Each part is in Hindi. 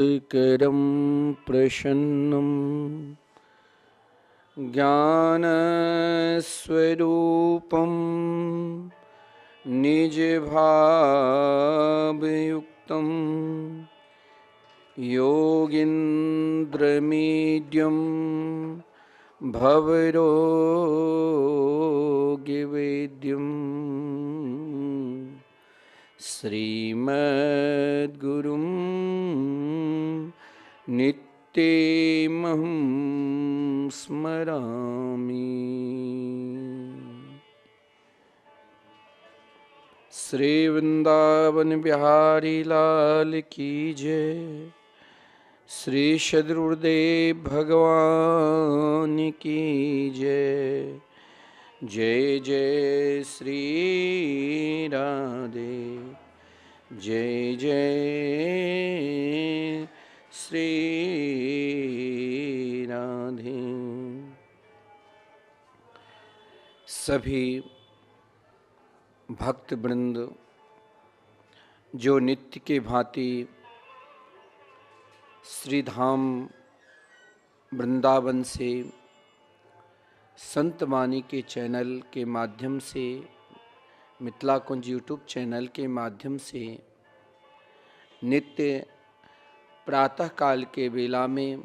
करं प्रसन्नं ज्ञानस्वरूपं निजभावयुक्तं योगीन्द्रमीड्यं भवरोगिवेद्यं श्रीमद्गुरुं नित्यमहं स्मरामि। श्री वृंदावन बिहारी लाल की जय। श्री सद्गुरुदेव भगवान की जय। जय जय श्री राधे, जय जय श्री राधे। सभी भक्त वृंद जो नित्य के भांति श्री धाम वृंदावन से संत वाणी के चैनल के माध्यम से, मिथिला कुंज यूट्यूब चैनल के माध्यम से नित्य प्रातः काल के वेला में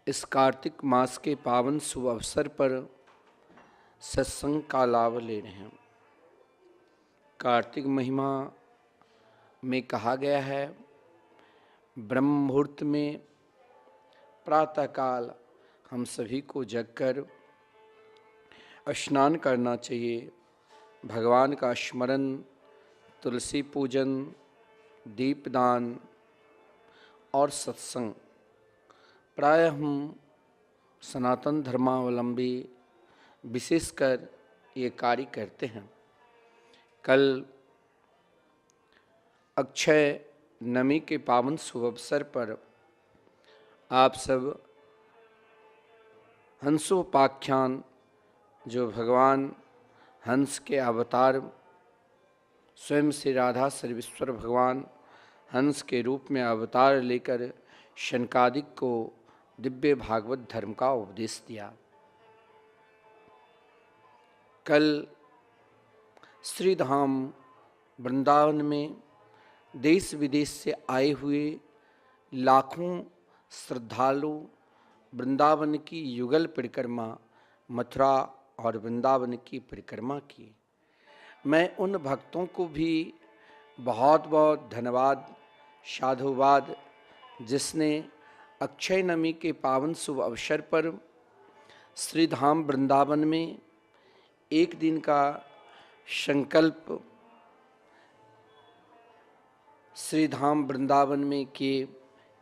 इस कार्तिक मास के पावन शुभ अवसर पर सत्संग का लाभ ले रहे हैं। कार्तिक महिमा में कहा गया है, ब्रह्म मुहूर्त में प्रातःकाल हम सभी को जगकर स्नान करना चाहिए, भगवान का स्मरण, तुलसी पूजन, दीपदान और सत्संग। प्रायः हम सनातन धर्मावलंबी विशेषकर ये कार्य करते हैं। कल अक्षय नमी के पावन शुभ अवसर पर आप सब हंसोपाख्यान, जो भगवान हंस के अवतार स्वयं से राधा सर्वेश्वर भगवान हंस के रूप में अवतार लेकर शनकादिक को दिव्य भागवत धर्म का उपदेश दिया। कल श्री धाम वृंदावन में देश विदेश से आए हुए लाखों श्रद्धालु वृंदावन की युगल परिक्रमा, मथुरा और वृंदावन की परिक्रमा की। मैं उन भक्तों को भी बहुत बहुत धन्यवाद, साधुवाद, जिसने अक्षय नमी के पावन शुभ अवसर पर श्री धाम वृंदावन में एक दिन का संकल्प श्री धाम वृंदावन में किए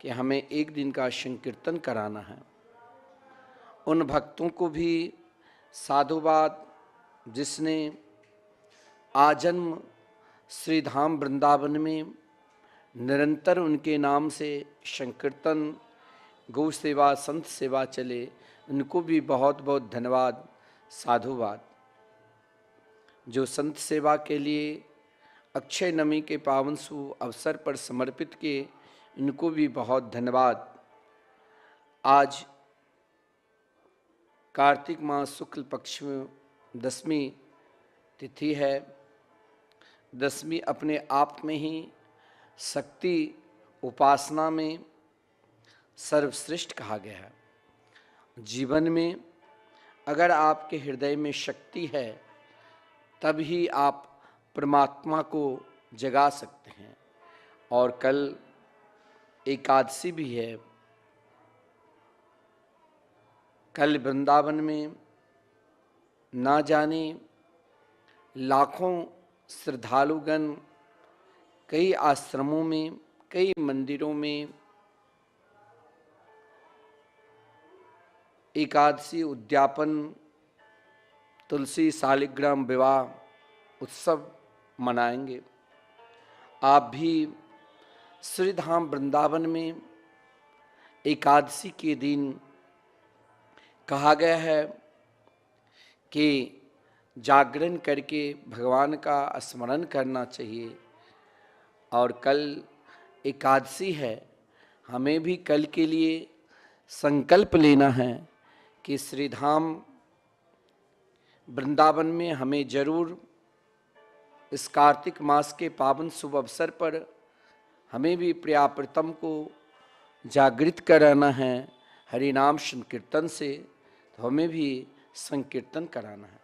कि हमें एक दिन का संकीर्तन कराना है। उन भक्तों को भी साधुवाद, जिसने आजन्म श्री धाम वृंदावन में निरंतर उनके नाम से संकीर्तन, गौ सेवा, संत सेवा चले, उनको भी बहुत बहुत धन्यवाद, साधुवाद। जो संत सेवा के लिए अक्षय नमी के पावन शुभ अवसर पर समर्पित किए, इनको भी बहुत धन्यवाद। आज कार्तिक मास शुक्ल पक्ष में दसवीं तिथि है। दसवीं अपने आप में ही शक्ति उपासना में सर्वश्रेष्ठ कहा गया है। जीवन में अगर आपके हृदय में शक्ति है, तभी आप परमात्मा को जगा सकते हैं। और कल एकादशी भी है। कल वृंदावन में ना जाने लाखों श्रद्धालुगण कई आश्रमों में, कई मंदिरों में एकादशी उद्यापन, तुलसी शालिग्राम विवाह उत्सव मनाएंगे। आप भी श्री धाम वृंदावन में एकादशी के दिन कहा गया है कि जागरण करके भगवान का स्मरण करना चाहिए। और कल एकादशी है, हमें भी कल के लिए संकल्प लेना है कि श्री धाम वृंदावन में हमें जरूर इस कार्तिक मास के पावन शुभ अवसर पर हमें भी प्रियाप्रीतम को जागृत कराना है हरि नाम संकीर्तन से, तो हमें भी संकीर्तन कराना है।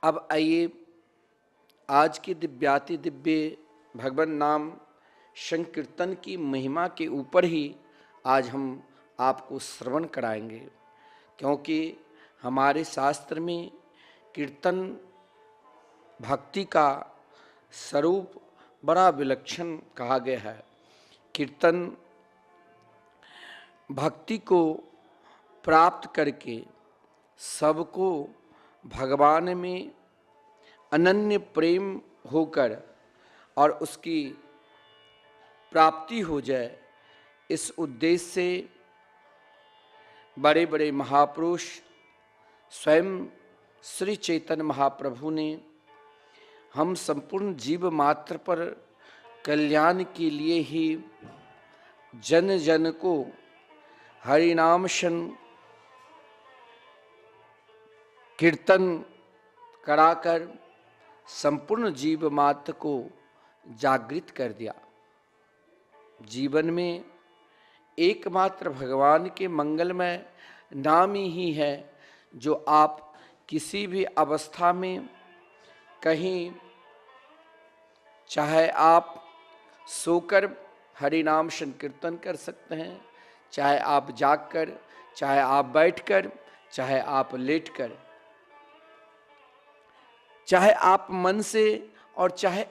अब आइए आज की दिव्याति दिव्य भगवान नाम संकीर्तन की महिमा के ऊपर ही आज हम आपको श्रवण कराएंगे, क्योंकि हमारे शास्त्र में कीर्तन भक्ति का स्वरूप बड़ा विलक्षण कहा गया है। कीर्तन भक्ति को प्राप्त करके सबको भगवान में अनन्य प्रेम होकर और उसकी प्राप्ति हो जाए, इस उद्देश्य से बड़े बड़े महापुरुष स्वयं श्री चैतन्य महाप्रभु ने हम संपूर्ण जीव मात्र पर कल्याण के लिए ही जन जन को हरिनाम कीर्तन कराकर संपूर्ण जीव मात्र को जागृत कर दिया। जीवन में एकमात्र भगवान के मंगलमय नाम ही है जो आप किसी भी अवस्था में कहीं, चाहे आप सोकर हरि नाम संकीर्तन कर सकते हैं, चाहे आप जागकर, चाहे आप बैठकर, चाहे आप लेटकर, चाहे आप मन से और चाहे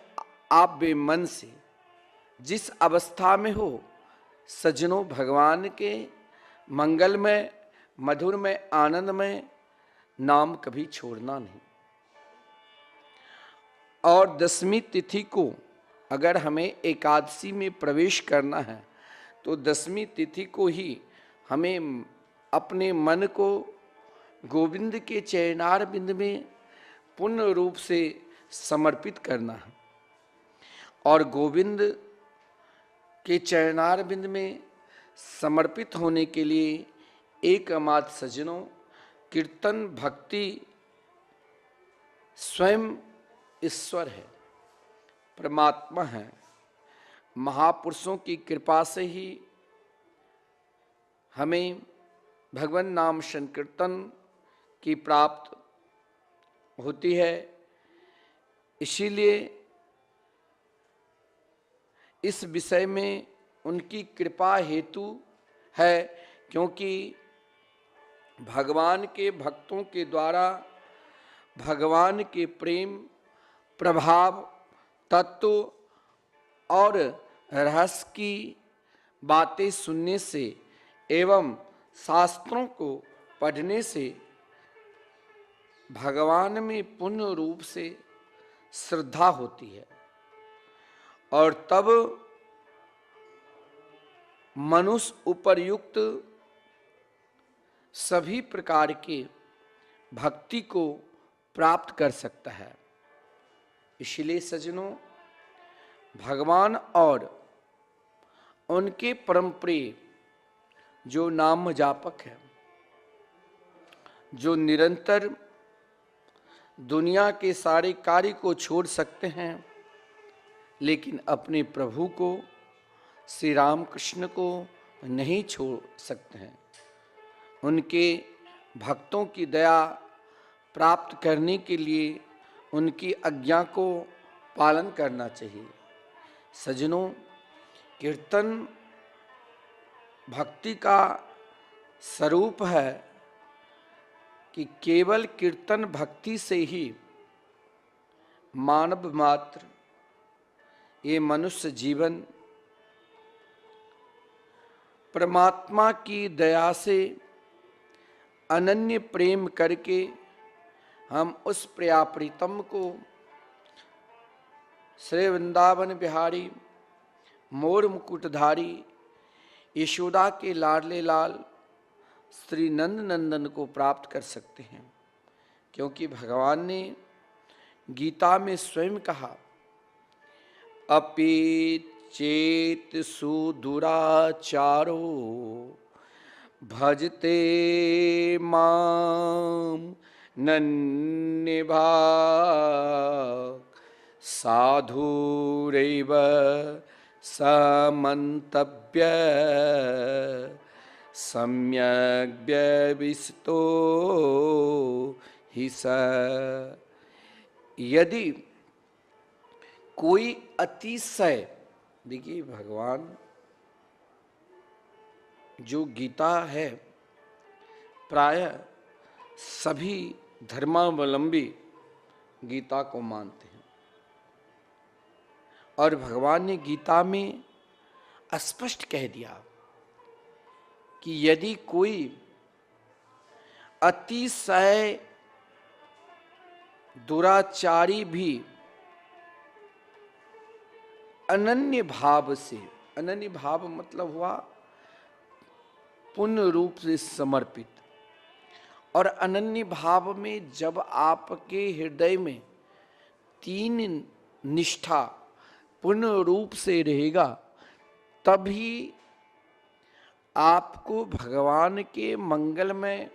आप बेमन से, जिस अवस्था में हो, सज्जनों भगवान के मंगलमय मधुरमय आनंदमय नाम कभी छोड़ना नहीं। और 10वीं तिथि को अगर हमें एकादशी में प्रवेश करना है तो 10वीं तिथि को ही हमें अपने मन को गोविंद के चरणार बिंद में पूर्ण रूप से समर्पित करना है। और गोविंद के चरणार बिंद में समर्पित होने के लिए एकमात्र सज्जनों कीर्तन भक्ति स्वयं ईश्वर है, परमात्मा है। महापुरुषों की कृपा से ही हमें भगवान नाम संकीर्तन की प्राप्त होती है। इसीलिए इस विषय में उनकी कृपा हेतु है, क्योंकि भगवान के भक्तों के द्वारा भगवान के प्रेम प्रभाव तत्व और रहस्य की बातें सुनने से एवं शास्त्रों को पढ़ने से भगवान में पूर्ण रूप से श्रद्धा होती है और तब मनुष्य उपर्युक्त सभी प्रकार के भक्ति को प्राप्त कर सकता है। इसलिए सज्जनों भगवान और उनके परम प्रिय जो नाम जापक है, जो निरंतर दुनिया के सारे कार्य को छोड़ सकते हैं लेकिन अपने प्रभु को श्री राम कृष्ण को नहीं छोड़ सकते हैं, उनके भक्तों की दया प्राप्त करने के लिए उनकी आज्ञा को पालन करना चाहिए। सज्जनों कीर्तन भक्ति का स्वरूप है कि केवल कीर्तन भक्ति से ही मानव मात्र ये मनुष्य जीवन परमात्मा की दया से अनन्य प्रेम करके हम उस प्रियाप्रीतम को श्री वृंदावन बिहारी मोर मुकुटधारी यशोदा के लाडले लाल श्री नंद नंदन को प्राप्त कर सकते हैं, क्योंकि भगवान ने गीता में स्वयं कहा अपि चेत सुदुराचारो भजते माम नन्यभाग साधुरैव समन्तव्य सम्यग् व्यविस्तो हि स। यदि कोई अतिशय, देखिए भगवान जो गीता है, प्रायः सभी धर्मावलंबी गीता को मानते हैं और भगवान ने गीता में स्पष्ट कह दिया कि यदि कोई अतिशय दुराचारी भी अनन्य भाव से, अनन्य भाव मतलब हुआ पूर्ण रूप से समर्पित, और अनन्य भाव में जब आपके हृदय में तीन निष्ठा पूर्ण रूप से रहेगा तभी आपको भगवान के मंगलमय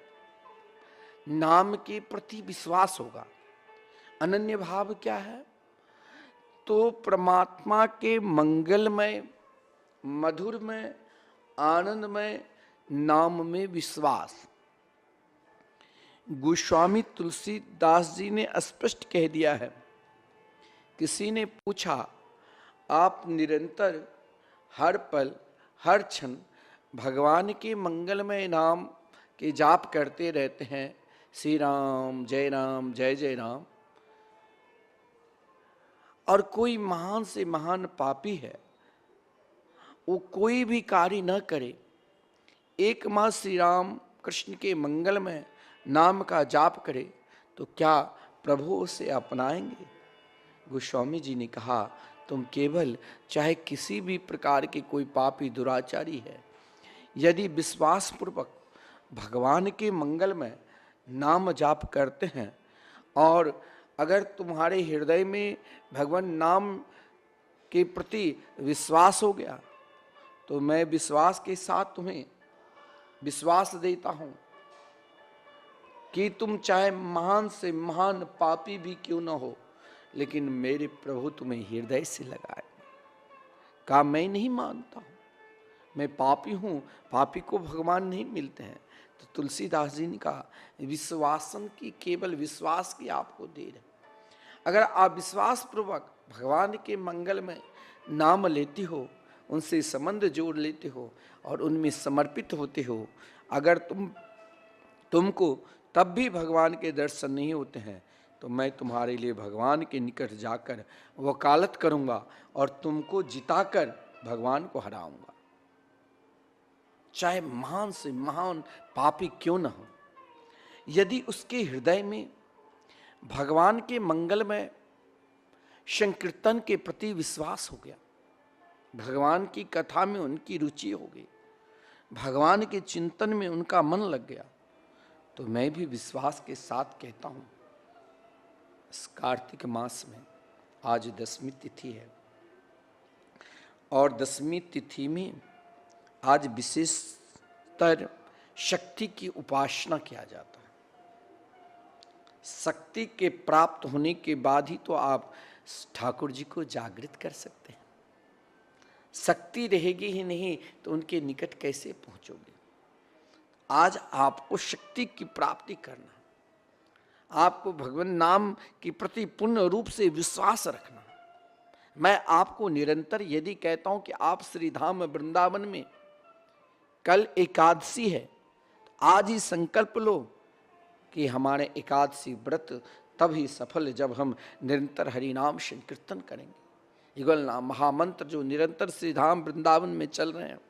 नाम के प्रति विश्वास होगा। अनन्य भाव क्या है? तो परमात्मा के मंगलमय, मधुरमय, आनंदमय नाम में विश्वास। गोस्वामी तुलसीदास जी ने स्पष्ट कह दिया है। किसी ने पूछा, आप निरंतर हर पल हर क्षण भगवान के मंगलमय नाम के जाप करते रहते हैं, श्री राम जय जय राम, और कोई महान से महान पापी है, वो कोई भी कार्य न करे, एकमात्र श्री राम कृष्ण के मंगलमय नाम का जाप करे, तो क्या प्रभु उसे अपनाएंगे? गोस्वामी जी ने कहा, तुम केवल चाहे किसी भी प्रकार के कोई पापी दुराचारी है, यदि विश्वास पूर्वक भगवान के मंगलमय नाम जाप करते हैं और अगर तुम्हारे हृदय में भगवान नाम के प्रति विश्वास हो गया, तो मैं विश्वास के साथ तुम्हें विश्वास देता हूं कि तुम चाहे महान से महान पापी भी क्यों न हो, लेकिन मेरे प्रभु तुम्हें हृदय से लगाए। कहा, मैं नहीं मानता हूं, मैं पापी हूं, पापी को भगवान नहीं मिलते हैं। तो तुलसीदास जी ने कहा, विश्वासन की, केवल विश्वास की आपको देर है। अगर आप विश्वास पूर्वक भगवान के मंगल में नाम लेती हो, उनसे संबंध जोड़ लेते हो और उनमें समर्पित होते हो, अगर तुमको तब भी भगवान के दर्शन नहीं होते हैं, तो मैं तुम्हारे लिए भगवान के निकट जाकर वकालत करूंगा और तुमको जिताकर भगवान को हराऊंगा, चाहे महान से महान पापी क्यों न हो। यदि उसके हृदय में भगवान के मंगलमय संकीर्तन के प्रति विश्वास हो गया, भगवान की कथा में उनकी रुचि हो गई, भगवान के चिंतन में उनका मन लग गया, तो मैं भी विश्वास के साथ कहता हूं, इस कार्तिक मास में आज 10वीं तिथि है और 10वीं तिथि में आज विशेषतर शक्ति की उपासना किया जाता है। शक्ति के प्राप्त होने के बाद ही तो आप ठाकुर जी को जागृत कर सकते हैं। शक्ति रहेगी ही नहीं तो उनके निकट कैसे पहुंचोगे? आज आपको शक्ति की प्राप्ति करना, आपको भगवान नाम के प्रति पूर्ण रूप से विश्वास रखना। मैं आपको निरंतर यदि कहता हूं कि आप श्री धाम वृंदावन में, कल एकादशी है, तो आज ही संकल्प लो कि हमारे एकादशी व्रत तभी सफल जब हम निरंतर हरि नाम संकीर्तन करेंगे। युगल नाम महामंत्र जो निरंतर श्री धाम वृंदावन में चल रहे हैं,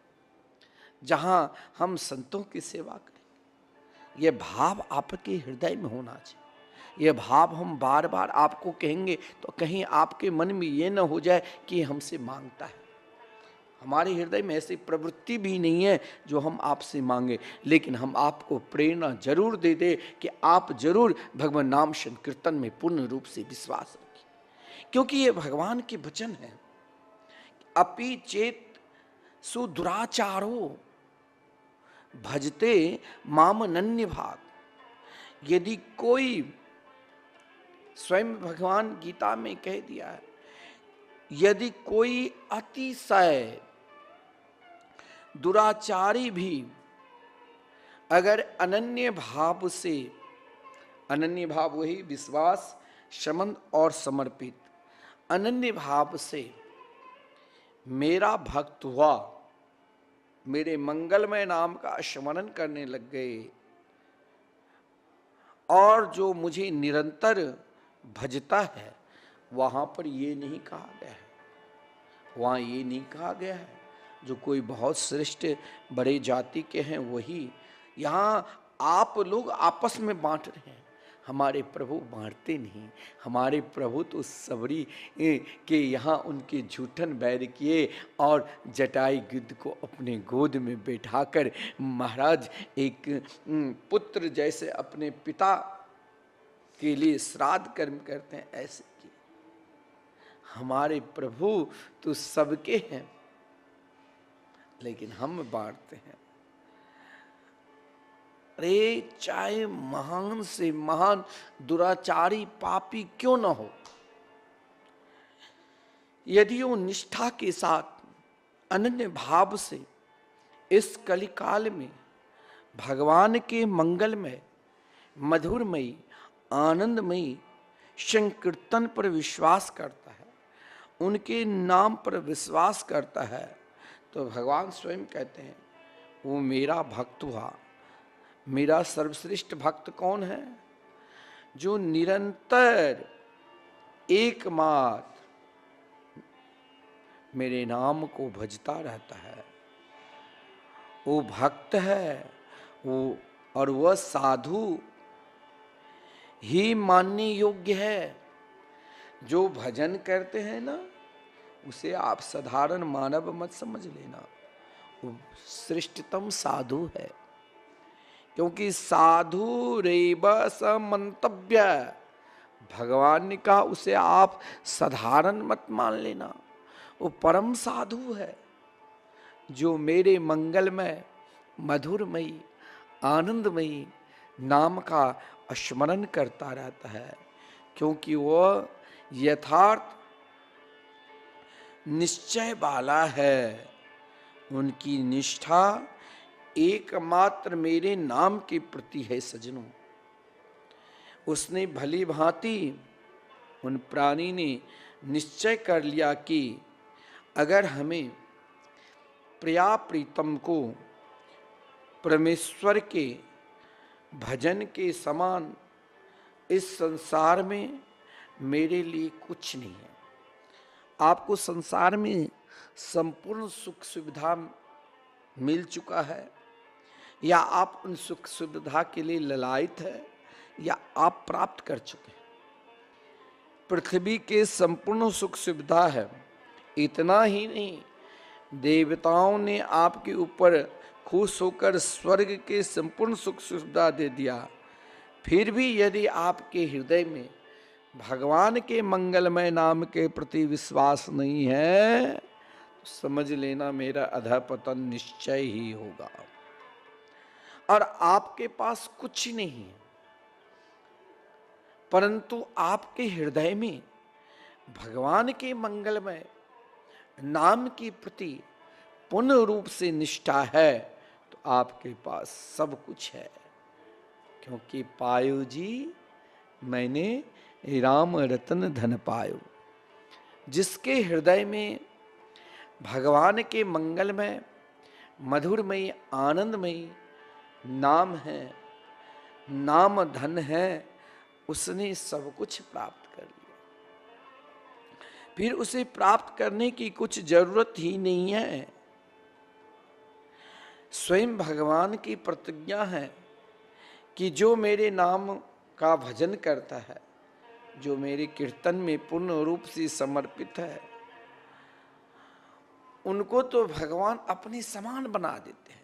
जहां हम संतों की सेवा करेंगे, यह भाव आपके हृदय में होना चाहिए। यह भाव हम बार बार आपको कहेंगे तो कहीं आपके मन में ये न हो जाए कि हमसे मांगता है। हमारे हृदय में ऐसी प्रवृत्ति भी नहीं है जो हम आपसे मांगे, लेकिन हम आपको प्रेरणा जरूर दे दे कि आप जरूर भगवान नाम संकीर्तन में पूर्ण रूप से विश्वास रखिए, क्योंकि ये भगवान के वचन है। अपि चेत सुदुराचारो भजते माम अनन्य भाग। यदि कोई, स्वयं भगवान गीता में कह दिया है, यदि कोई अतिशय दुराचारी भी अगर अनन्य भाव से, अनन्य भाव वही विश्वास, शमन और समर्पित, अनन्य भाव से मेरा भक्त हुआ, मेरे मंगलमय नाम का स्मरण करने लग गए और जो मुझे निरंतर भजता है, वहां पर ये नहीं कहा गया है, वहां ये नहीं कहा गया है जो कोई बहुत श्रेष्ठ बड़े जाति के हैं वही। यहाँ आप लोग आपस में बांट रहे हैं, हमारे प्रभु बांटते नहीं। हमारे प्रभु तो सबरी के यहाँ उनके झूठन बैर किए और जटाई गिद्ध को अपने गोद में बैठाकर महाराज एक पुत्र जैसे अपने पिता के लिए श्राद्ध कर्म करते हैं, ऐसे किए। हमारे प्रभु तो सबके हैं, लेकिन हम बांटते हैं। अरे चाहे महान से महान दुराचारी पापी क्यों न हो, यदि वो निष्ठा के साथ अनन्य भाव से इस कलिकाल में भगवान के मंगलमय, मधुरमयी, आनंदमयी संकीर्तन पर विश्वास करता है, उनके नाम पर विश्वास करता है, तो भगवान स्वयं कहते हैं वो मेरा भक्त हुआ। मेरा सर्वश्रेष्ठ भक्त कौन है? जो निरंतर एकमात्र मेरे नाम को भजता रहता है, वो भक्त है वो, और वह साधु ही मानने योग्य है। जो भजन करते हैं ना, उसे आप साधारण मानव मत समझ लेना, वो श्रेष्ठतम साधु है। क्योंकि साधु रेव समंतव्य, भगवान ने कहा उसे आप साधारण मत मान लेना, वो परम साधु है जो मेरे मंगलमय, मधुरमयी, आनंदमयी नाम का स्मरण करता रहता है। क्योंकि वह यथार्थ निश्चय वाला है, उनकी निष्ठा एकमात्र मेरे नाम के प्रति है। सजनों, उसने भली भांति, उन प्राणी ने निश्चय कर लिया कि अगर हमें प्रिया प्रीतम को परमेश्वर के भजन के समान इस संसार में मेरे लिए कुछ नहीं है। आपको संसार में संपूर्ण सुख सुविधा मिल चुका है, या आप उन सुख सुविधा के लिए ललायित है, या आप प्राप्त कर चुके हैं। पृथ्वी के संपूर्ण सुख सुविधा है। इतना ही नहीं, देवताओं ने आपके ऊपर खुश होकर स्वर्ग के संपूर्ण सुख सुविधा दे दिया। फिर भी यदि आपके हृदय में भगवान के मंगलमय नाम के प्रति विश्वास नहीं है, तो समझ लेना मेरा अधःपतन निश्चय ही होगा। और आपके पास कुछ नहीं है, परंतु आपके हृदय में भगवान के मंगलमय नाम के प्रति पूर्ण रूप से निष्ठा है, तो आपके पास सब कुछ है। क्योंकि पायो जी मैंने राम रतन धन पायो। जिसके हृदय में भगवान के मंगलमय, मधुरमयी, आनंदमयी नाम है, नाम धन है, उसने सब कुछ प्राप्त कर लिया। फिर उसे प्राप्त करने की कुछ जरूरत ही नहीं है। स्वयं भगवान की प्रतिज्ञा है कि जो मेरे नाम का भजन करता है, जो मेरे कीर्तन में पूर्ण रूप से समर्पित है, उनको तो भगवान अपने समान बना देते हैं।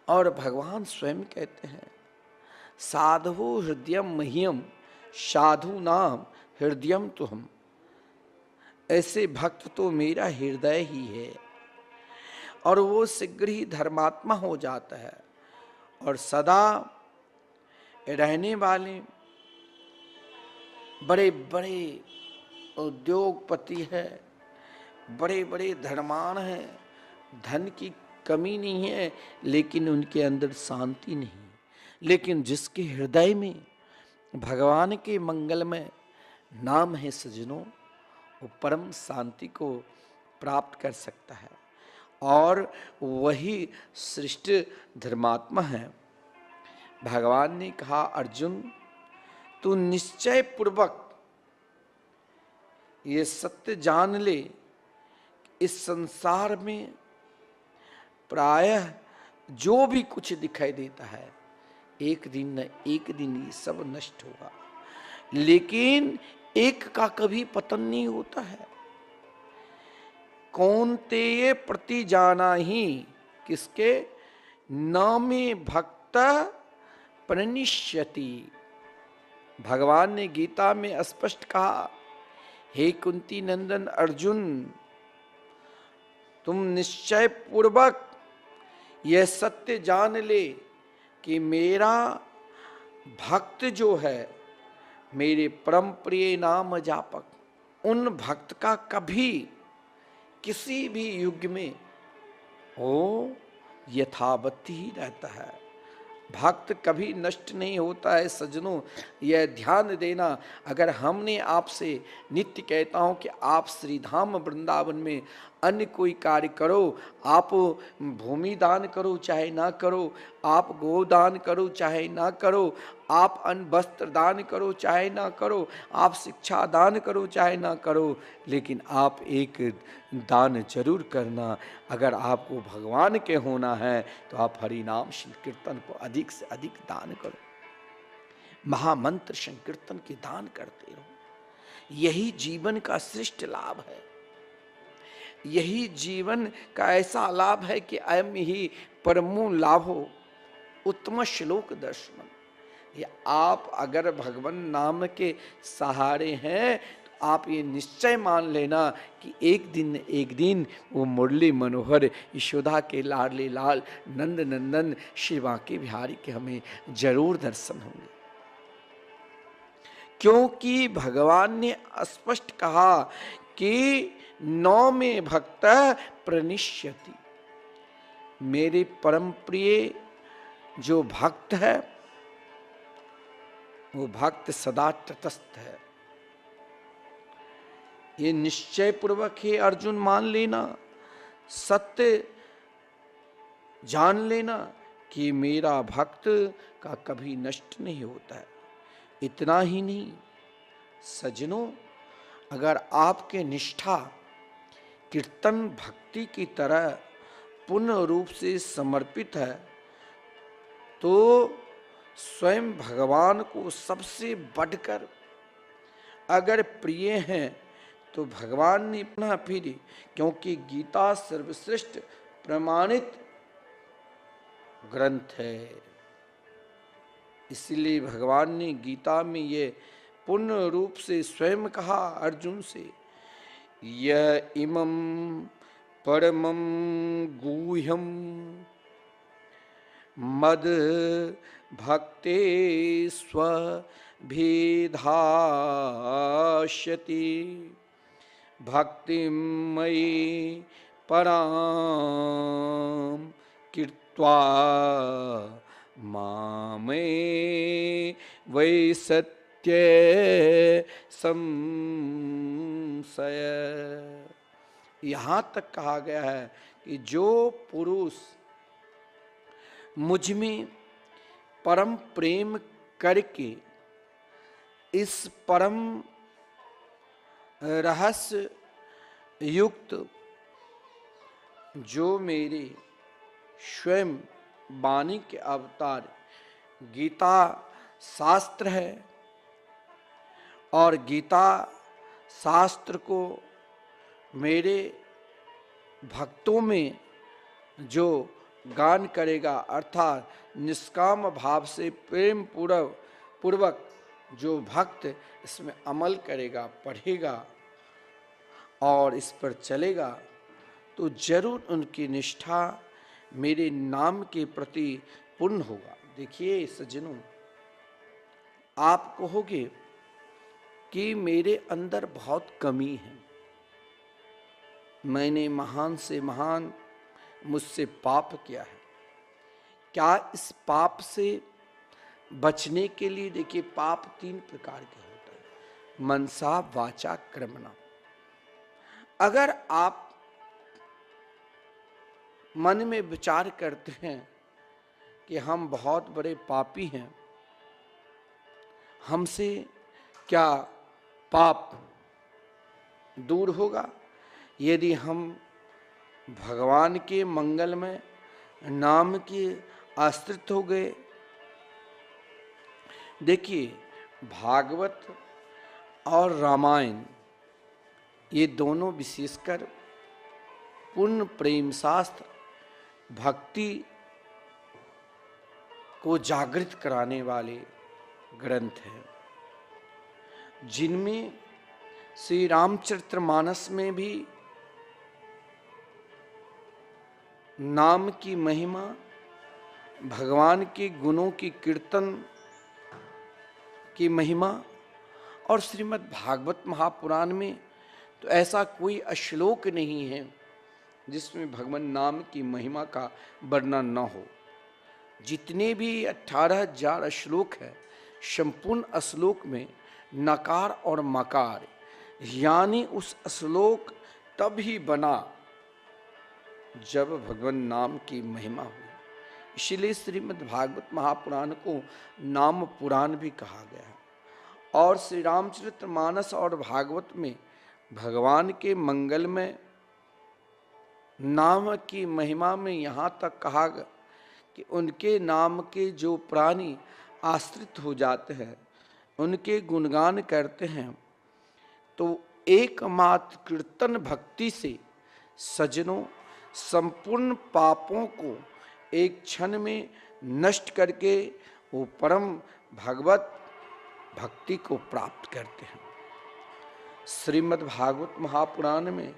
और भगवान स्वयं कहते हैं साधु हृदयम मह्यम साधु नाम हृदयम तुहम। ऐसे भक्त तो मेरा हृदय ही है, और वो शीघ्र ही धर्मात्मा हो जाता है और सदा रहने वाले बड़े बड़े उद्योगपति है, बड़े बड़े धर्माण हैं, धन की कमी नहीं है, लेकिन उनके अंदर शांति नहीं। लेकिन जिसके हृदय में भगवान के मंगलमय नाम है सज्जनों, वो परम शांति को प्राप्त कर सकता है, और वही श्रेष्ठ धर्मात्मा है। भगवान ने कहा, अर्जुन तू निश्चय पूर्वक ये सत्य जान ले, इस संसार में प्रायः जो भी कुछ दिखाई देता है, एक दिन न एक दिन ये सब नष्ट होगा, लेकिन एक का कभी पतन नहीं होता है। कौन्तेय प्रति जाना ही किसके नामे भक्त प्रणिष्यति। भगवान ने गीता में स्पष्ट कहा, हे कुंती नंदन अर्जुन, तुम निश्चय पूर्वक यह सत्य जान ले कि मेरा भक्त जो है, मेरे परम प्रिय नाम जापक, उन भक्त का कभी किसी भी युग में वो यथावत ही रहता है। भक्त कभी नष्ट नहीं होता है सज्जनों, यह ध्यान देना। अगर हमने आपसे नित्य कहता हूं कि आप श्री धाम वृंदावन में अन्य कोई कार्य करो, आप भूमि दान करो चाहे ना करो, आप गोदान करो चाहे ना करो, आप अन्न वस्त्र दान करो चाहे ना करो, आप शिक्षा दान करो चाहे ना करो, लेकिन आप एक दान जरूर करना। अगर आपको भगवान के होना है तो आप हरि नाम संकीर्तन को अधिक से अधिक दान करो, महामंत्र संकीर्तन के दान करते रहो। यही जीवन का श्रेष्ठ लाभ है, यही जीवन का ऐसा लाभ है कि अयम ही परमो लाभो उत्तम श्लोक दर्शन। ये आप अगर भगवान नाम के सहारे हैं तो आप ये निश्चय मान लेना कि एक दिन वो मुरली मनोहर यशोदा के लाडले लाल नंद नंदन श्री बांके बिहारी के हमें जरूर दर्शन होंगे। क्योंकि भगवान ने स्पष्ट कहा कि नौ में भक्त प्रणिष्यति, मेरे परम प्रिय जो भक्त है वो भक्त सदा तटस्थ है। ये निश्चय पूर्वक ही अर्जुन मान लेना, सत्य जान लेना कि मेरा भक्त का कभी नष्ट नहीं होता है। इतना ही नहीं सज्जनों, अगर आपके निष्ठा कीर्तन भक्ति की तरह पूर्ण रूप से समर्पित है तो स्वयं भगवान को सबसे बढ़कर अगर प्रिय हैं तो भगवान ने पुनः फिर, क्योंकि गीता सर्वश्रेष्ठ प्रमाणित ग्रंथ है, इसलिए भगवान ने गीता में ये पूर्ण रूप से स्वयं कहा अर्जुन से, य इमं परमं गुह्यं मद भक्ते स्वभिधास्यति भक्तिं मयि परां कृत्वा मामे वै सत्य संशय। यहाँ तक कहा गया है कि जो पुरुष मुझ में परम प्रेम करके इस परम रहस्य युक्त जो मेरे स्वयं वाणी के अवतार गीता शास्त्र है और गीता शास्त्र को मेरे भक्तों में जो गान करेगा, अर्थात निष्काम भाव से प्रेम पूर्वक जो भक्त इसमें अमल करेगा, पढ़ेगा और इस पर चलेगा तो जरूर उनकी निष्ठा मेरे नाम के प्रति पूर्ण होगा। देखिए सज्जनों, आप कहोगे कि मेरे अंदर बहुत कमी है, मैंने महान से महान मुझसे पाप किया है। क्या इस पाप से बचने के लिए, देखिए पाप 3 प्रकार के होते हैं, मनसा वाचा कर्मणा। अगर आप मन में विचार करते हैं कि हम बहुत बड़े पापी हैं, हमसे क्या पाप दूर होगा यदि हम भगवान के मंगलमय नाम के आश्रित हो गए। देखिए भागवत और रामायण ये दोनों विशेषकर पूर्ण प्रेम शास्त्र, भक्ति को जागृत कराने वाले ग्रंथ हैं, जिनमें श्री रामचरितमानस में भी नाम की महिमा, भगवान के गुणों की कीर्तन की महिमा, और श्रीमद् भागवत महापुराण में तो ऐसा कोई श्लोक नहीं है जिसमें भगवान नाम की महिमा का वर्णन न हो। जितने भी 18,000 श्लोक है, संपूर्ण श्लोक में नकार और मकार यानी उस श्लोक तभी बना जब भगवान नाम की महिमा हुई। इसीलिए श्रीमद् भागवत महापुराण को नाम पुराण भी कहा गया है। और श्री रामचरितमानस और भागवत में भगवान के मंगल में नाम की महिमा में यहाँ तक कहा गया कि उनके नाम के जो प्राणी आश्रित हो जाते हैं, उनके गुणगान करते हैं, तो एकमात्र कीर्तन भक्ति से सज्जनों संपूर्ण पापों को एक क्षण में नष्ट करके वो परम भगवत भक्ति को प्राप्त करते हैं। श्रीमद् भागवत महापुराण में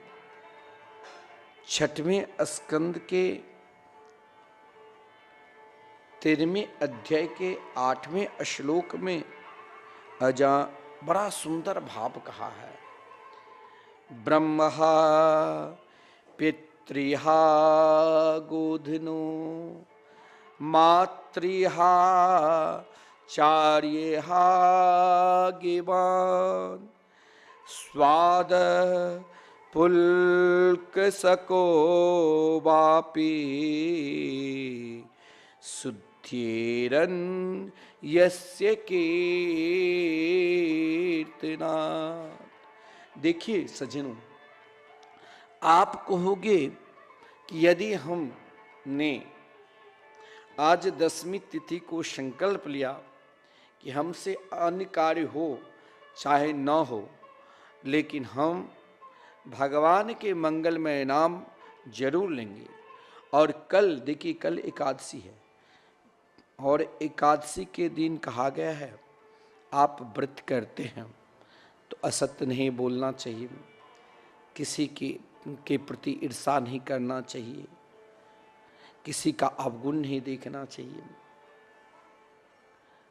6वें स्कंद के 13वें अध्याय के 8वें श्लोक में बड़ा सुंदर भाव कहा है। ब्रह्महा पितृहा गोधनो मातृहा चार्यहा गिवान स्वाद पुल्क सको वापी शुद्धेरन यस्य कीर्तना। देखिए सज्जनों, आप कहोगे कि यदि हमने आज 10वीं तिथि को संकल्प लिया कि हमसे अन्य कार्य हो चाहे न हो, लेकिन हम भगवान के मंगलमय नाम जरूर लेंगे। और कल देखिए, कल एकादशी है और एकादशी के दिन कहा गया है आप व्रत करते हैं तो असत्य नहीं बोलना चाहिए, किसी के प्रति ईर्षा नहीं करना चाहिए, किसी का अवगुण नहीं देखना चाहिए,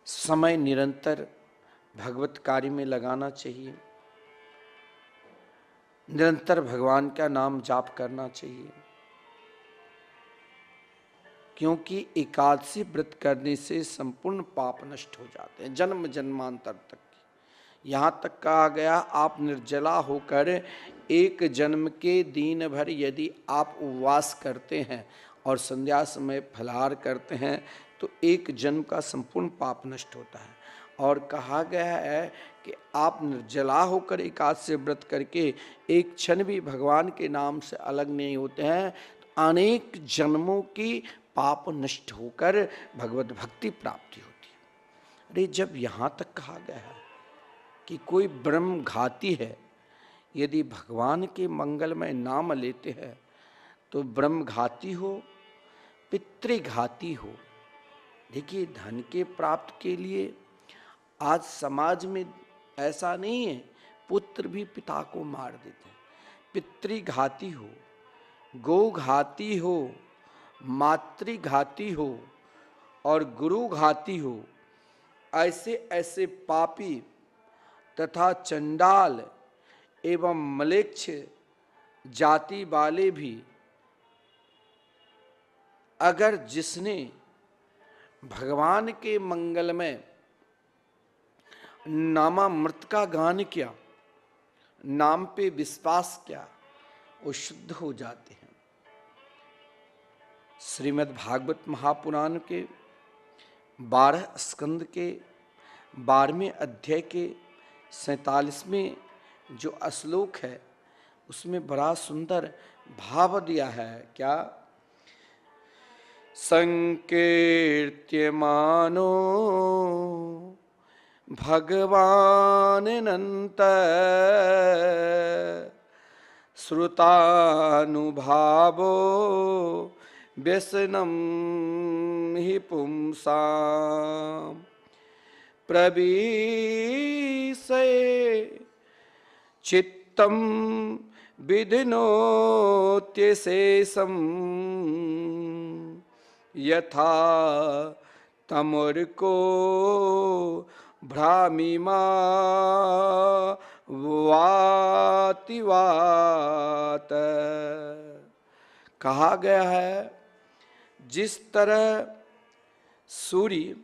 समय निरंतर भगवत कार्य में लगाना चाहिए, निरंतर भगवान का नाम जाप करना चाहिए, क्योंकि एकादशी व्रत करने से संपूर्ण पाप नष्ट हो जाते हैं जन्म जन्मांतर तक। यहाँ तक कहा गया आप निर्जला होकर एक जन्म के दिन भर यदि आप उपवास करते हैं और संध्या समय फलाहार करते हैं तो एक जन्म का संपूर्ण पाप नष्ट होता है। और कहा गया है कि आप निर्जला होकर एकादशी व्रत करके एक क्षण भी भगवान के नाम से अलग नहीं होते हैं तो अनेक जन्मों की पाप नष्ट होकर भगवत भक्ति प्राप्ति होती है। अरे जब यहाँ तक कहा गया है कि कोई ब्रह्म घाती है यदि भगवान के मंगलमय नाम लेते हैं तो ब्रह्म घाती हो पितृघाती हो। देखिए धन के प्राप्त के लिए आज समाज में ऐसा नहीं है, पुत्र भी पिता को मार देते हैं, पितृघाती हो, गोघाती हो, मातृघाती हो और गुरुघाती हो, ऐसे ऐसे पापी तथा चंडाल एवं म्लेच्छ जाति वाले भी अगर जिसने भगवान के मंगलमय नामामृत का गान किया, नाम पे विश्वास किया, वो शुद्ध हो जाते हैं। श्रीमद् भागवत महापुराण के 12 स्कंद के 12वें अध्याय के 47वें जो श्लोक है, उसमें बड़ा सुंदर भाव दिया है। क्या? संकीर्त्यमानो भगवाननन्त श्रुतानुभावो व्यसनं हि पुंसां प्रविशये चित्तं विधिनोत्यशेषं यथा तमर्को भ्रामिमा वातिवात। कहा गया है, जिस तरह सूर्य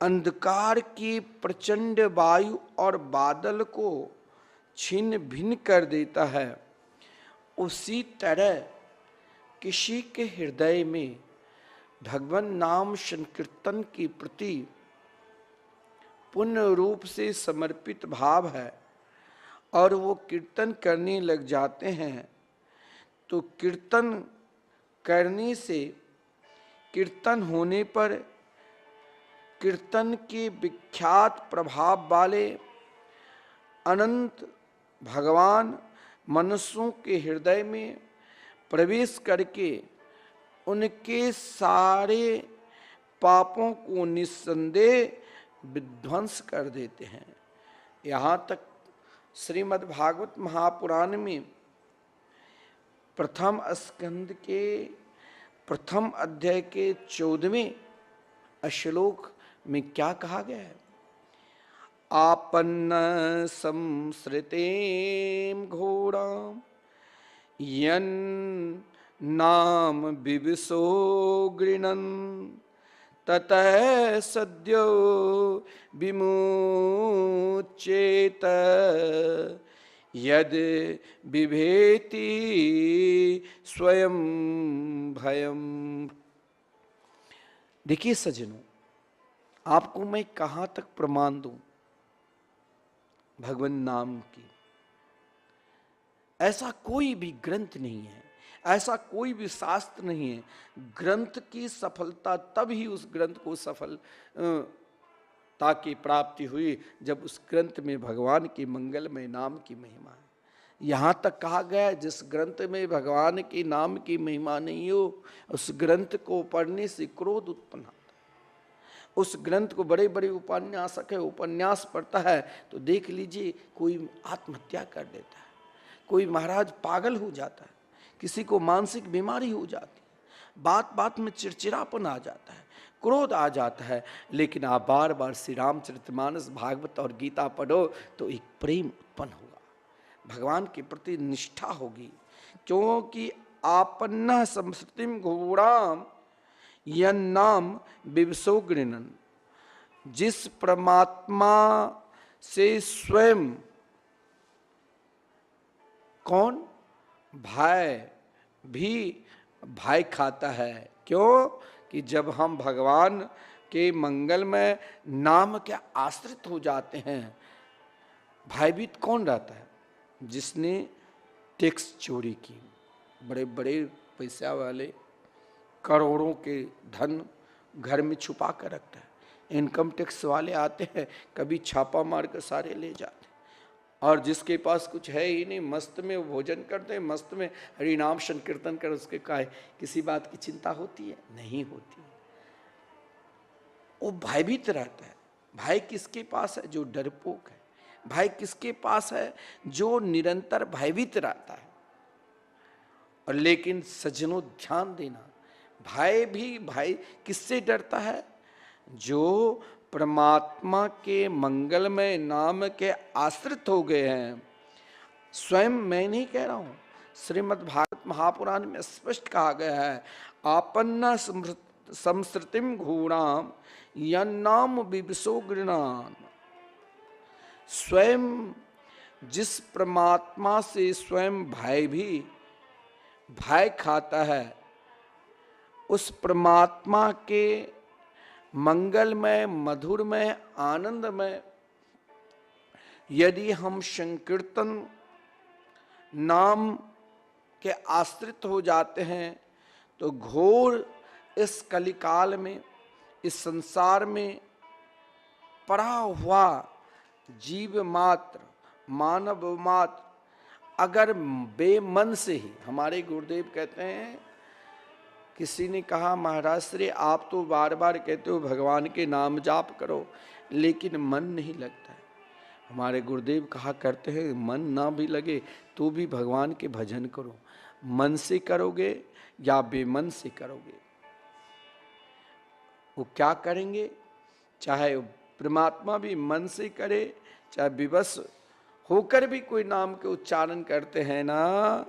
अंधकार की प्रचंड वायु और बादल को छिन्न भिन्न कर देता है, उसी तरह किसी के हृदय में भगवान नाम संकीर्तन के प्रति पूर्ण रूप से समर्पित भाव है और वो कीर्तन करने लग जाते हैं, तो कीर्तन करने से, कीर्तन होने पर कीर्तन के विख्यात प्रभाव वाले अनंत भगवान मनुष्यों के हृदय में प्रवेश करके उनके सारे पापों को निस्संदेह विध्वंस कर देते हैं। यहाँ तक श्रीमद् भागवत महापुराण में प्रथम स्कंद के प्रथम अध्याय के 14वें श्लोक में क्या कहा गया है? आपन्न संसृतेम घोराम यन नाम विविशो गृणन ततः सद्यो विमुच्येत यद बिभेति स्वयं भयम। देखिए सज्जनों, आपको मैं कहां तक प्रमाण दूं भगवान नाम की? ऐसा कोई भी ग्रंथ नहीं है, ऐसा कोई भी शास्त्र नहीं है। ग्रंथ की सफलता तब ही उस ग्रंथ को सफलता की प्राप्ति हुई जब उस ग्रंथ में भगवान के मंगलमय नाम की महिमा है। यहाँ तक कहा गया, जिस ग्रंथ में भगवान के नाम की महिमा नहीं हो, उस ग्रंथ को पढ़ने से क्रोध उत्पन्न होता है। उस ग्रंथ को बड़े बड़े उपन्यासक है, उपन्यास पढ़ता है तो देख लीजिए, कोई आत्महत्या कर देता है, कोई महाराज पागल हो जाता है, किसी को मानसिक बीमारी हो जाती है, बात बात में चिड़चिड़ापन आ जाता है, क्रोध आ जाता है। लेकिन आप बार बार श्री रामचरितमानस, भागवत और गीता पढ़ो तो एक प्रेम उत्पन्न होगा, भगवान के प्रति निष्ठा होगी। क्योंकि आपन्ना संस्कृतिम घोराम यन नाम विवशो गृणन, जिस परमात्मा से स्वयं कौन भय भी भय खाता है। क्यों? कि जब हम भगवान के मंगलमय नाम के आश्रित हो जाते हैं, भयभीत कौन रहता है? जिसने टैक्स चोरी की, बड़े बड़े पैसा वाले करोड़ों के धन घर में छुपा कर रखता है। इनकम टैक्स वाले आते हैं, कभी छापा मार कर सारे ले जाते हैं। और जिसके पास कुछ है ही नहीं, मस्त में भोजन करते हैं, मस्त में हरि नाम संकीर्तन कर, उसके काहे किसी बात की चिंता होती है? नहीं होती। वो भयभीत रहता है। भय किसके पास है? जो डरपोक है, भय किसके पास है? जो निरंतर भयभीत रहता है। और लेकिन सज्जनों ध्यान देना, भय किससे डरता है? जो परमात्मा के मंगलमय नाम के आश्रित हो गए हैं। स्वयं मैं नहीं कह रहा हूं, श्रीमद् भागवत महापुराण में स्पष्ट कहा गया है, आपन्ना संस्कृतिम घूणाम यन्नाम विविशो गृणान। स्वयं जिस परमात्मा से स्वयं भय खाता है, उस परमात्मा के मंगलमय, मधुरमय, आनंदमय यदि हम संकीर्तन नाम के आश्रित हो जाते हैं तो घोर इस कलिकाल में, इस संसार में पड़ा हुआ जीव मात्र, मानव मात्र अगर बेमन से ही, हमारे गुरुदेव कहते हैं, किसी ने कहा महाराज श्री आप तो बार बार कहते हो भगवान के नाम जाप करो लेकिन मन नहीं लगता है। हमारे गुरुदेव कहा करते हैं मन ना भी लगे तो भी भगवान के भजन करो। मन से करोगे या बेमन से करोगे, वो क्या करेंगे? चाहे परमात्मा भी मन से करे, चाहे विवश होकर भी कोई नाम के उच्चारण करते हैं ना,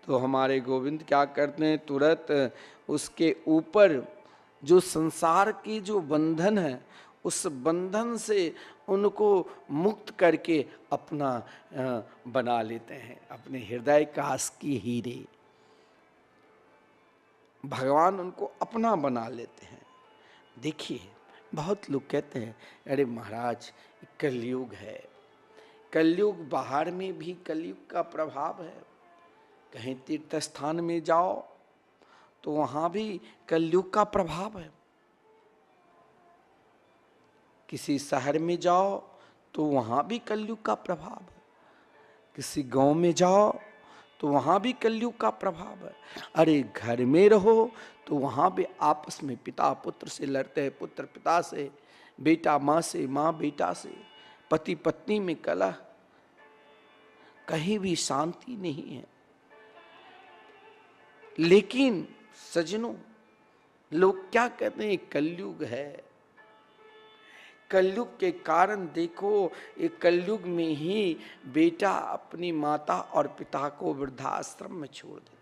तो हमारे गोविंद क्या करते हैं? तुरंत उसके ऊपर जो संसार की जो बंधन है, उस बंधन से उनको मुक्त करके अपना बना लेते हैं, अपने हृदय काश की हीरे। भगवान उनको अपना बना लेते हैं। देखिए, बहुत लोग कहते हैं अरे महाराज कलयुग है, कलयुग बाहर में भी कलयुग का प्रभाव है। कहीं तीर्थ स्थान में जाओ तो वहां भी कलयुग का प्रभाव है। किसी शहर में जाओ तो वहां भी कलयुग का प्रभाव है। किसी गांव में जाओ तो वहां भी कलयुग का प्रभाव है। अरे घर में रहो तो वहां भी आपस में पिता पुत्र से लड़ते हैं, पुत्र पिता से, बेटा माँ से, माँ बेटा से, पति पत्नी में कलह, कहीं भी शांति नहीं है। लेकिन सज्जनों, लोग क्या कहते हैं? कलयुग है। कलयुग के कारण देखो, एक कलयुग में ही बेटा अपनी माता और पिता को वृद्धाश्रम में छोड़ देते।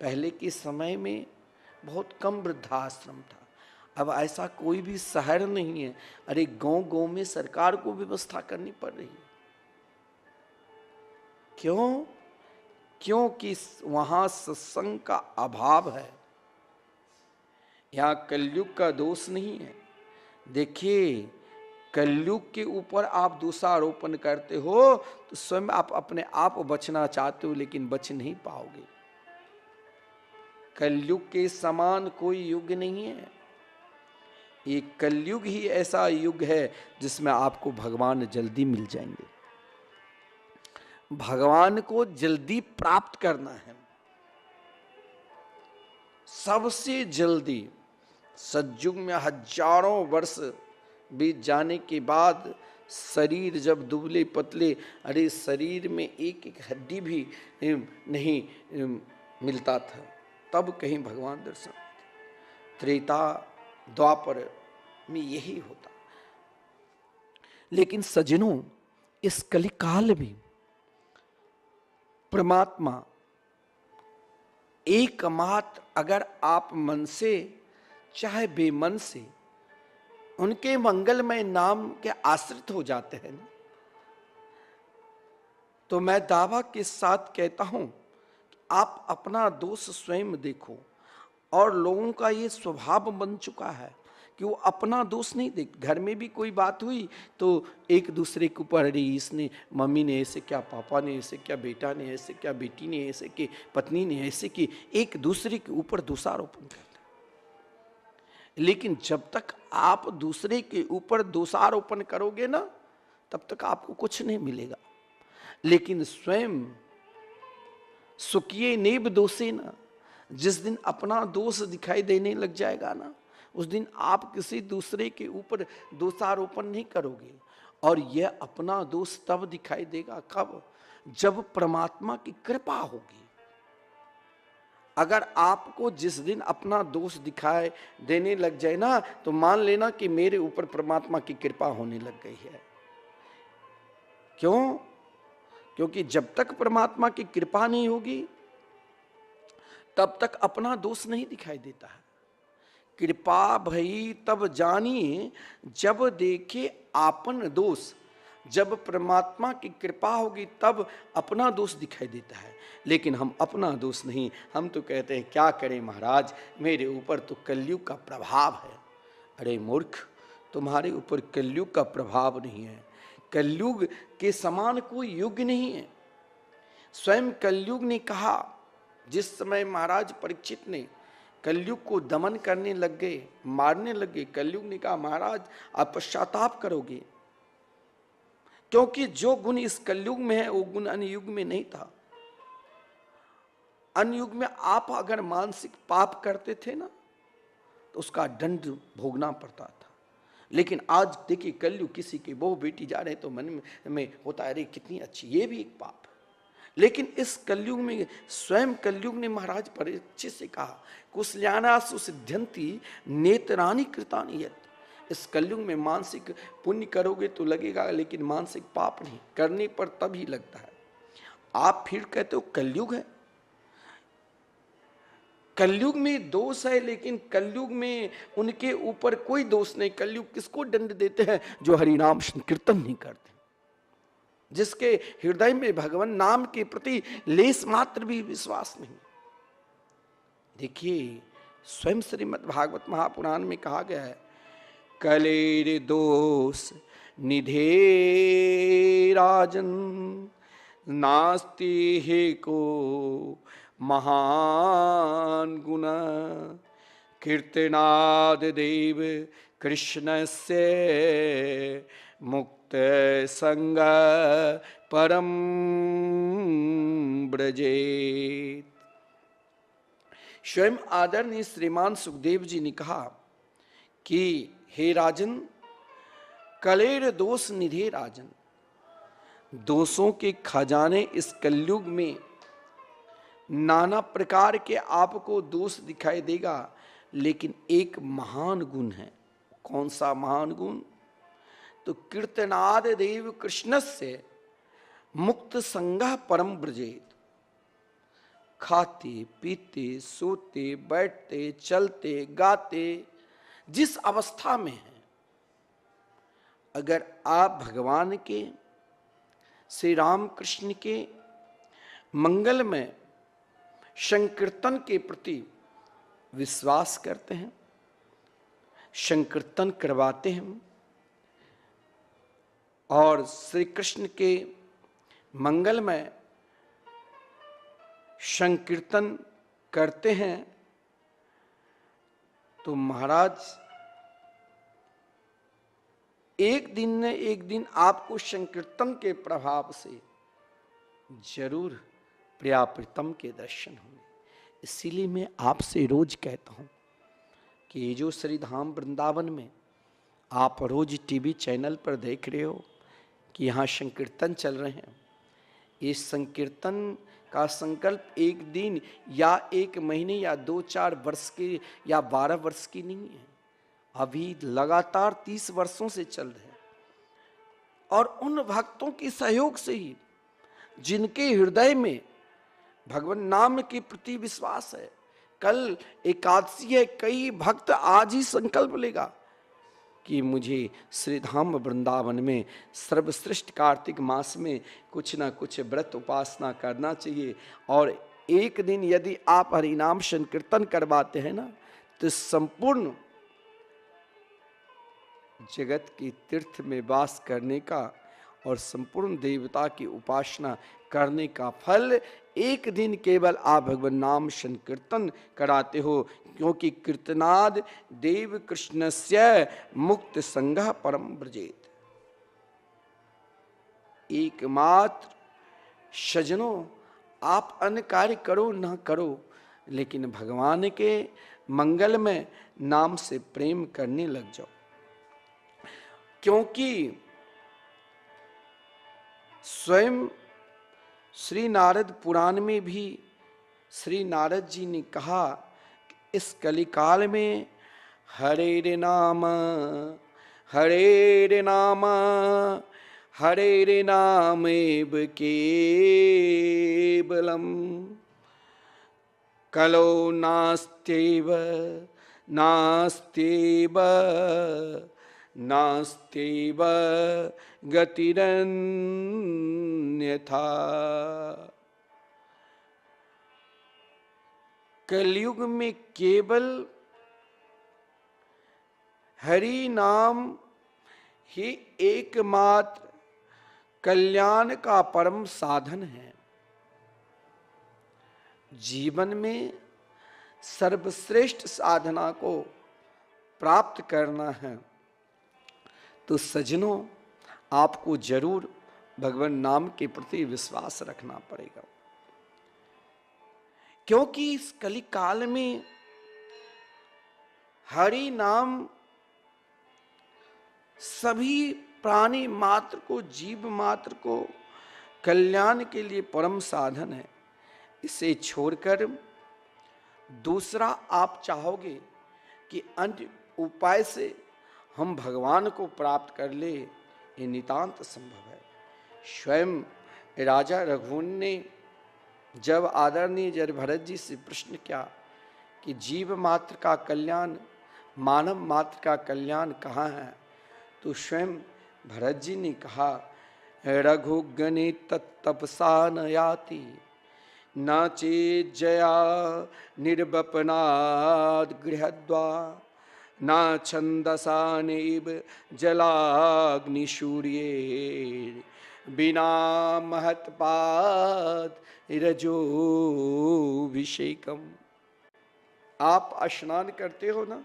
पहले के समय में बहुत कम वृद्धाश्रम था, अब ऐसा कोई भी शहर नहीं है। अरे गांव गांव में सरकार को व्यवस्था करनी पड़ रही है। क्यों? क्योंकि वहां सत्संग का अभाव है। यहां कलयुग का दोष नहीं है। देखिए, कलयुग के ऊपर आप दोषारोपण करते हो तो स्वयं आप अपने आप बचना चाहते हो लेकिन बच नहीं पाओगे। कलयुग के समान कोई युग नहीं है। ये कलयुग ही ऐसा युग है जिसमें आपको भगवान जल्दी मिल जाएंगे। भगवान को जल्दी प्राप्त करना है, सबसे जल्दी। सतयुग में हजारों वर्ष बीत जाने के बाद शरीर जब दुबले पतले, अरे शरीर में एक एक हड्डी भी नहीं मिलता था, तब कहीं भगवान दर्शन। त्रेता द्वापर में यही होता। लेकिन सज्जनों, इस कलिकाल में परमात्मा एकमात्र, अगर आप मन से चाहे बेमन से उनके मंगलमय नाम के आश्रित हो जाते हैं ना, तो मैं दावा के साथ कहता हूं कि आप अपना दोष स्वयं देखो। और लोगों का ये स्वभाव बन चुका है कि वो अपना दोष नहीं देख। घर में भी कोई बात हुई तो एक दूसरे के ऊपर, अरे इसने, मम्मी ने ऐसे क्या, पापा ने ऐसे क्या, बेटा ने ऐसे क्या, बेटी ने ऐसे की, पत्नी ने ऐसे की, एक दूसरे के ऊपर दोषारोपण करते। लेकिन जब तक आप दूसरे के ऊपर दोषारोपण करोगे ना, तब तक आपको कुछ नहीं मिलेगा। लेकिन स्वयं सुखिए नेब दोषे ना, जिस दिन अपना दोष दिखाई देने लग जाएगा ना, उस दिन आप किसी दूसरे के ऊपर दोषारोपण नहीं करोगे। और यह अपना दोष तब दिखाई देगा कब? जब परमात्मा की कृपा होगी। अगर आपको जिस दिन अपना दोष दिखाई देने लग जाए ना, तो मान लेना कि मेरे ऊपर परमात्मा की कृपा होने लग गई है। क्यों? क्योंकि जब तक परमात्मा की कृपा नहीं होगी तब तक अपना दोष नहीं दिखाई देता है। कृपा भई तब जानिए जब देखे आपन दोष। जब परमात्मा की कृपा होगी तब अपना दोष दिखाई देता है, लेकिन हम अपना दोष नहीं, हम तो कहते हैं क्या करें महाराज, मेरे ऊपर तो कलयुग का प्रभाव है। अरे मूर्ख, तुम्हारे ऊपर कलयुग का प्रभाव नहीं है। कलयुग के समान कोई युग नहीं है। स्वयं कलयुग ने कहा, जिस समय महाराज परीक्षित ने कलयुग को दमन करने लग गए, मारने लगे, कलयुग ने कहा महाराज आप पश्चाताप करोगे, क्योंकि जो गुण इस कलयुग में है वो गुण अन्य युग में नहीं था। अन्य युग में आप अगर मानसिक पाप करते थे ना तो उसका दंड भोगना पड़ता था, लेकिन आज देखिए कलयुग, किसी की बहू बेटी जा रहे तो मन में होता है अरे कितनी अच्छी, ये भी एक पाप है। लेकिन इस कलयुग में स्वयं कलयुग ने महाराज परीक्षित से कहा कुशल्याना सुसिद्ध्यंति नेत्रानि कृतानि यत्। इस कलयुग में मानसिक पुण्य करोगे तो लगेगा, लेकिन मानसिक पाप नहीं करने पर तभी लगता है। आप फिर कहते हो कलयुग है, कलयुग में दोष है, लेकिन कलयुग में उनके ऊपर कोई दोष नहीं। कलयुग किसको दंड देते हैं? जो हरिनाम संकीर्तन नहीं करते, जिसके हृदय में भगवान नाम के प्रति लेस मात्र भी विश्वास नहीं। देखिए स्वयं श्रीमद् भागवत महापुराण में कहा गया है कलेर दोष निधे राजन नास्ति हे को महान गुण कीर्तनाद देव कृष्ण से मुक्त संग परम ब्रजेत। स्वयं आदरणीय श्रीमान सुखदेव जी ने कहा कि हे राजन, कलेर दोष निधे राजन, दोषों के खजाने इस कलयुग में नाना प्रकार के आपको दोष दिखाई देगा, लेकिन एक महान गुण है। कौन सा महान गुण? तो कीर्तनाद देव कृष्ण से मुक्त संगः परम ब्रजेत। खाते पीते सोते बैठते चलते गाते जिस अवस्था में है, अगर आप भगवान के श्री राम कृष्ण के मंगल में संकीर्तन के प्रति विश्वास करते हैं, संकीर्तन करवाते हैं और श्री कृष्ण के मंगल में संकीर्तन करते हैं, तो महाराज एक दिन न एक दिन आपको संकीर्तन के प्रभाव से जरूर प्रियाप्रीतम के दर्शन होंगे। इसीलिए मैं आपसे रोज कहता हूं कि ये जो श्री धाम वृंदावन में आप रोज टीवी चैनल पर देख रहे हो कि यहाँ संकीर्तन चल रहे हैं, इस संकीर्तन का संकल्प एक दिन या एक महीने या 2-4 वर्ष के या 12 वर्ष की नहीं है, अभी लगातार 30 वर्षों से चल रहे हैं। और उन भक्तों के सहयोग से ही जिनके हृदय में भगवान नाम के प्रति विश्वास है। कल एकादशी है, कई भक्त आज ही संकल्प लेगा कि मुझे श्री धाम वृंदावन में सर्वश्रेष्ठ कार्तिक मास में कुछ ना कुछ व्रत उपासना करना चाहिए। और एक दिन यदि आप हरिनाम संकीर्तन करवाते हैं ना, तो संपूर्ण जगत की तीर्थ में वास करने का और संपूर्ण देवता की उपासना करने का फल एक दिन केवल आप भगवान नाम संकीर्तन कराते हो, क्योंकि कीर्तनाद देव कृष्णस्य मुक्त संगः परम ब्रजेत। एकमात्र सजनों, आप अन्य कार्य करो ना करो, लेकिन भगवान के मंगल में नाम से प्रेम करने लग जाओ। क्योंकि स्वयं श्री नारद पुराण में भी श्री नारद जी ने कहा कि इस कलिकाल में हरे नाम हरे नाम हरे नामेव केवलम कलो नास्त्येव नास्त्येव नास्त्येव गतिरन्यथा। कलयुग में केवल हरि नाम ही एकमात्र कल्याण का परम साधन है। जीवन में सर्वश्रेष्ठ साधना को प्राप्त करना है तो सज्जनों आपको जरूर भगवान नाम के प्रति विश्वास रखना पड़ेगा, क्योंकि इस कलिकाल में हरि नाम सभी प्राणी मात्र को, जीव मात्र को कल्याण के लिए परम साधन है। इसे छोड़कर दूसरा आप चाहोगे कि अन्य उपाय से हम भगवान को प्राप्त कर ले, ये नितांत संभव है। स्वयं राजा रघुवन ने जब आदरणीय जर भरत जी से प्रश्न किया कि जीव मात्र का कल्याण, मानव मात्र का कल्याण कहाँ है, तो स्वयं भरत जी ने कहा रघुगणे तत्तपसा न याति न चेत जया निर्वपनाद गृहद्वा न छंदसा नैव जलाग्निसूर्ये बिना महत्पाद रजोभिषेकम। आप स्नान करते हो ना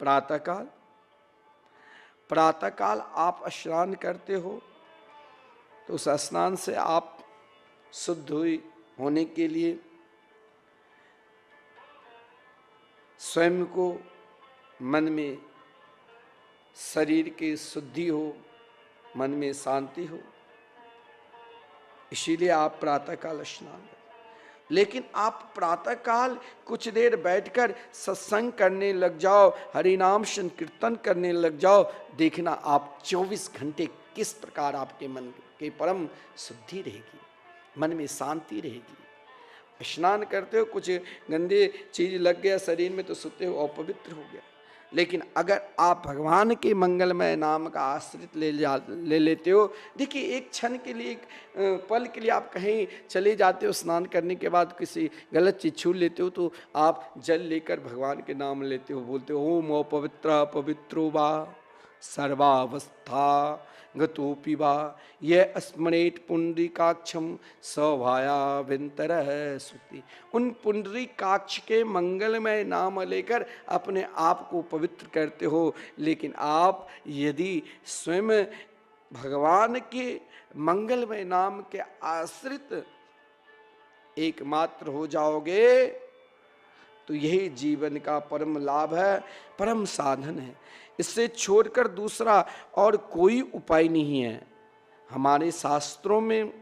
प्रातःकाल, प्रातःकाल आप स्नान करते हो तो उस स्नान से आप शुद्ध होने के लिए स्वयं को, मन में शरीर की शुद्धि हो, मन में शांति हो, इसीलिए आप प्रातःकाल स्नान करें। लेकिन आप प्रातःकाल कुछ देर बैठकर सत्संग करने लग जाओ, हरि नाम संकीर्तन करने लग जाओ, देखना आप 24 घंटे किस प्रकार आपके मन के परम शुद्धि रहेगी, मन में शांति रहेगी। स्नान करते हो, कुछ गंदे चीज लग गया शरीर में तो सोते हो अपवित्र हो गया। लेकिन अगर आप भगवान के मंगलमय नाम का आश्रित ले लेते हो, देखिए एक क्षण के लिए, एक पल के लिए आप कहीं चले जाते हो, स्नान करने के बाद किसी गलत चीज छू लेते हो तो आप जल लेकर भगवान के नाम लेते हो, बोलते हो ओम अपवित्र पवित्रो वा सर्वावस्था गतोपि वा ये स्मरेत पुंडरीकाक्षम सभायाभ्यंतरः सुक्ति। उन पुंडरीकाक्ष के मंगलमय नाम लेकर अपने आप को पवित्र करते हो। लेकिन आप यदि स्वयं भगवान के मंगलमय नाम के आश्रित एकमात्र हो जाओगे तो यही जीवन का परम लाभ है, परम साधन है। इससे छोड़कर दूसरा और कोई उपाय नहीं है। हमारे शास्त्रों में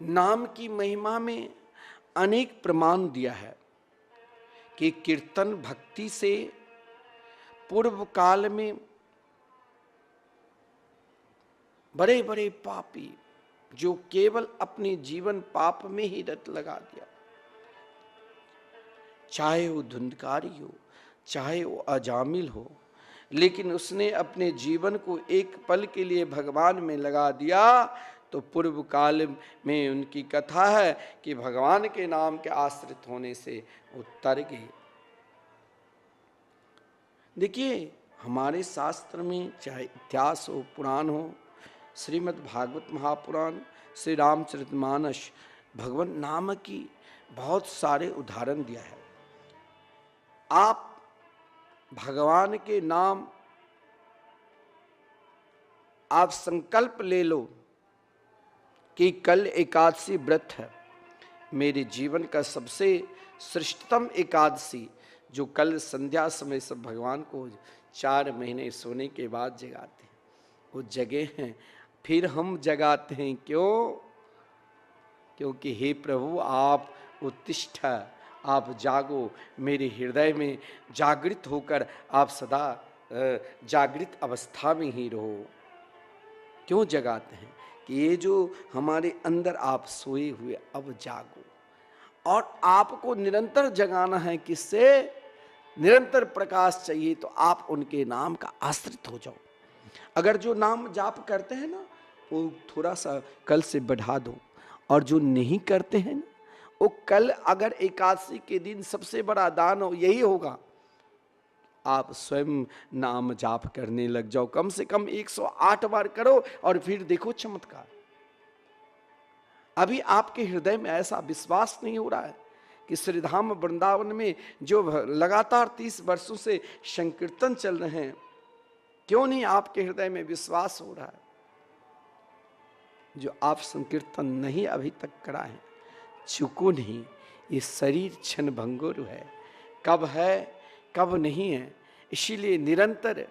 नाम की महिमा में अनेक प्रमाण दिया है कि कीर्तन भक्ति से पूर्व काल में बड़े बड़े पापी जो केवल अपने जीवन पाप में ही रत लगा दिया, चाहे वो धुंधकारी हो, चाहे वो अजामिल हो, लेकिन उसने अपने जीवन को एक पल के लिए भगवान में लगा दिया तो पूर्व काल में उनकी कथा है कि भगवान के नाम के आश्रित होने से वो तर गए। देखिए हमारे शास्त्र में चाहे इतिहास हो, पुराण हो, श्रीमद् भागवत महापुराण, श्री रामचरितमानस, भगवान नाम की बहुत सारे उदाहरण दिया है। आप भगवान के नाम, आप संकल्प ले लो कि कल एकादशी व्रत है, मेरे जीवन का सबसे श्रेष्ठतम एकादशी, जो कल संध्या समय सब भगवान को 4 महीने सोने के बाद जगाते हैं, वो जगह हैं, फिर हम जगाते हैं। क्यों? क्योंकि हे प्रभु आप उत्तिष्ठ, आप जागो, मेरे हृदय में जागृत होकर आप सदा जागृत अवस्था में ही रहो। क्यों जगाते हैं? कि ये जो हमारे अंदर आप सोए हुए, अब जागो। और आपको निरंतर जगाना है। किससे? निरंतर प्रकाश चाहिए तो आप उनके नाम का आश्रित हो जाओ। अगर जो नाम जाप करते हैं ना, वो थोड़ा सा कल से बढ़ा दो, और जो नहीं करते हैं ना, वो कल अगर एकादशी के दिन सबसे बड़ा दान हो यही होगा, आप स्वयं नाम जाप करने लग जाओ। कम से कम 108 बार करो और फिर देखो चमत्कार। अभी आपके हृदय में ऐसा विश्वास नहीं हो रहा है कि श्रीधाम वृंदावन में जो लगातार 30 वर्षों से संकीर्तन चल रहे हैं, क्यों नहीं आपके हृदय में विश्वास हो रहा है? जो आप संकीर्तन नहीं अभी तक करा है, चुको नहीं। ये शरीर क्षण भंगुर है, कब है कब नहीं है। इसीलिए निरंतर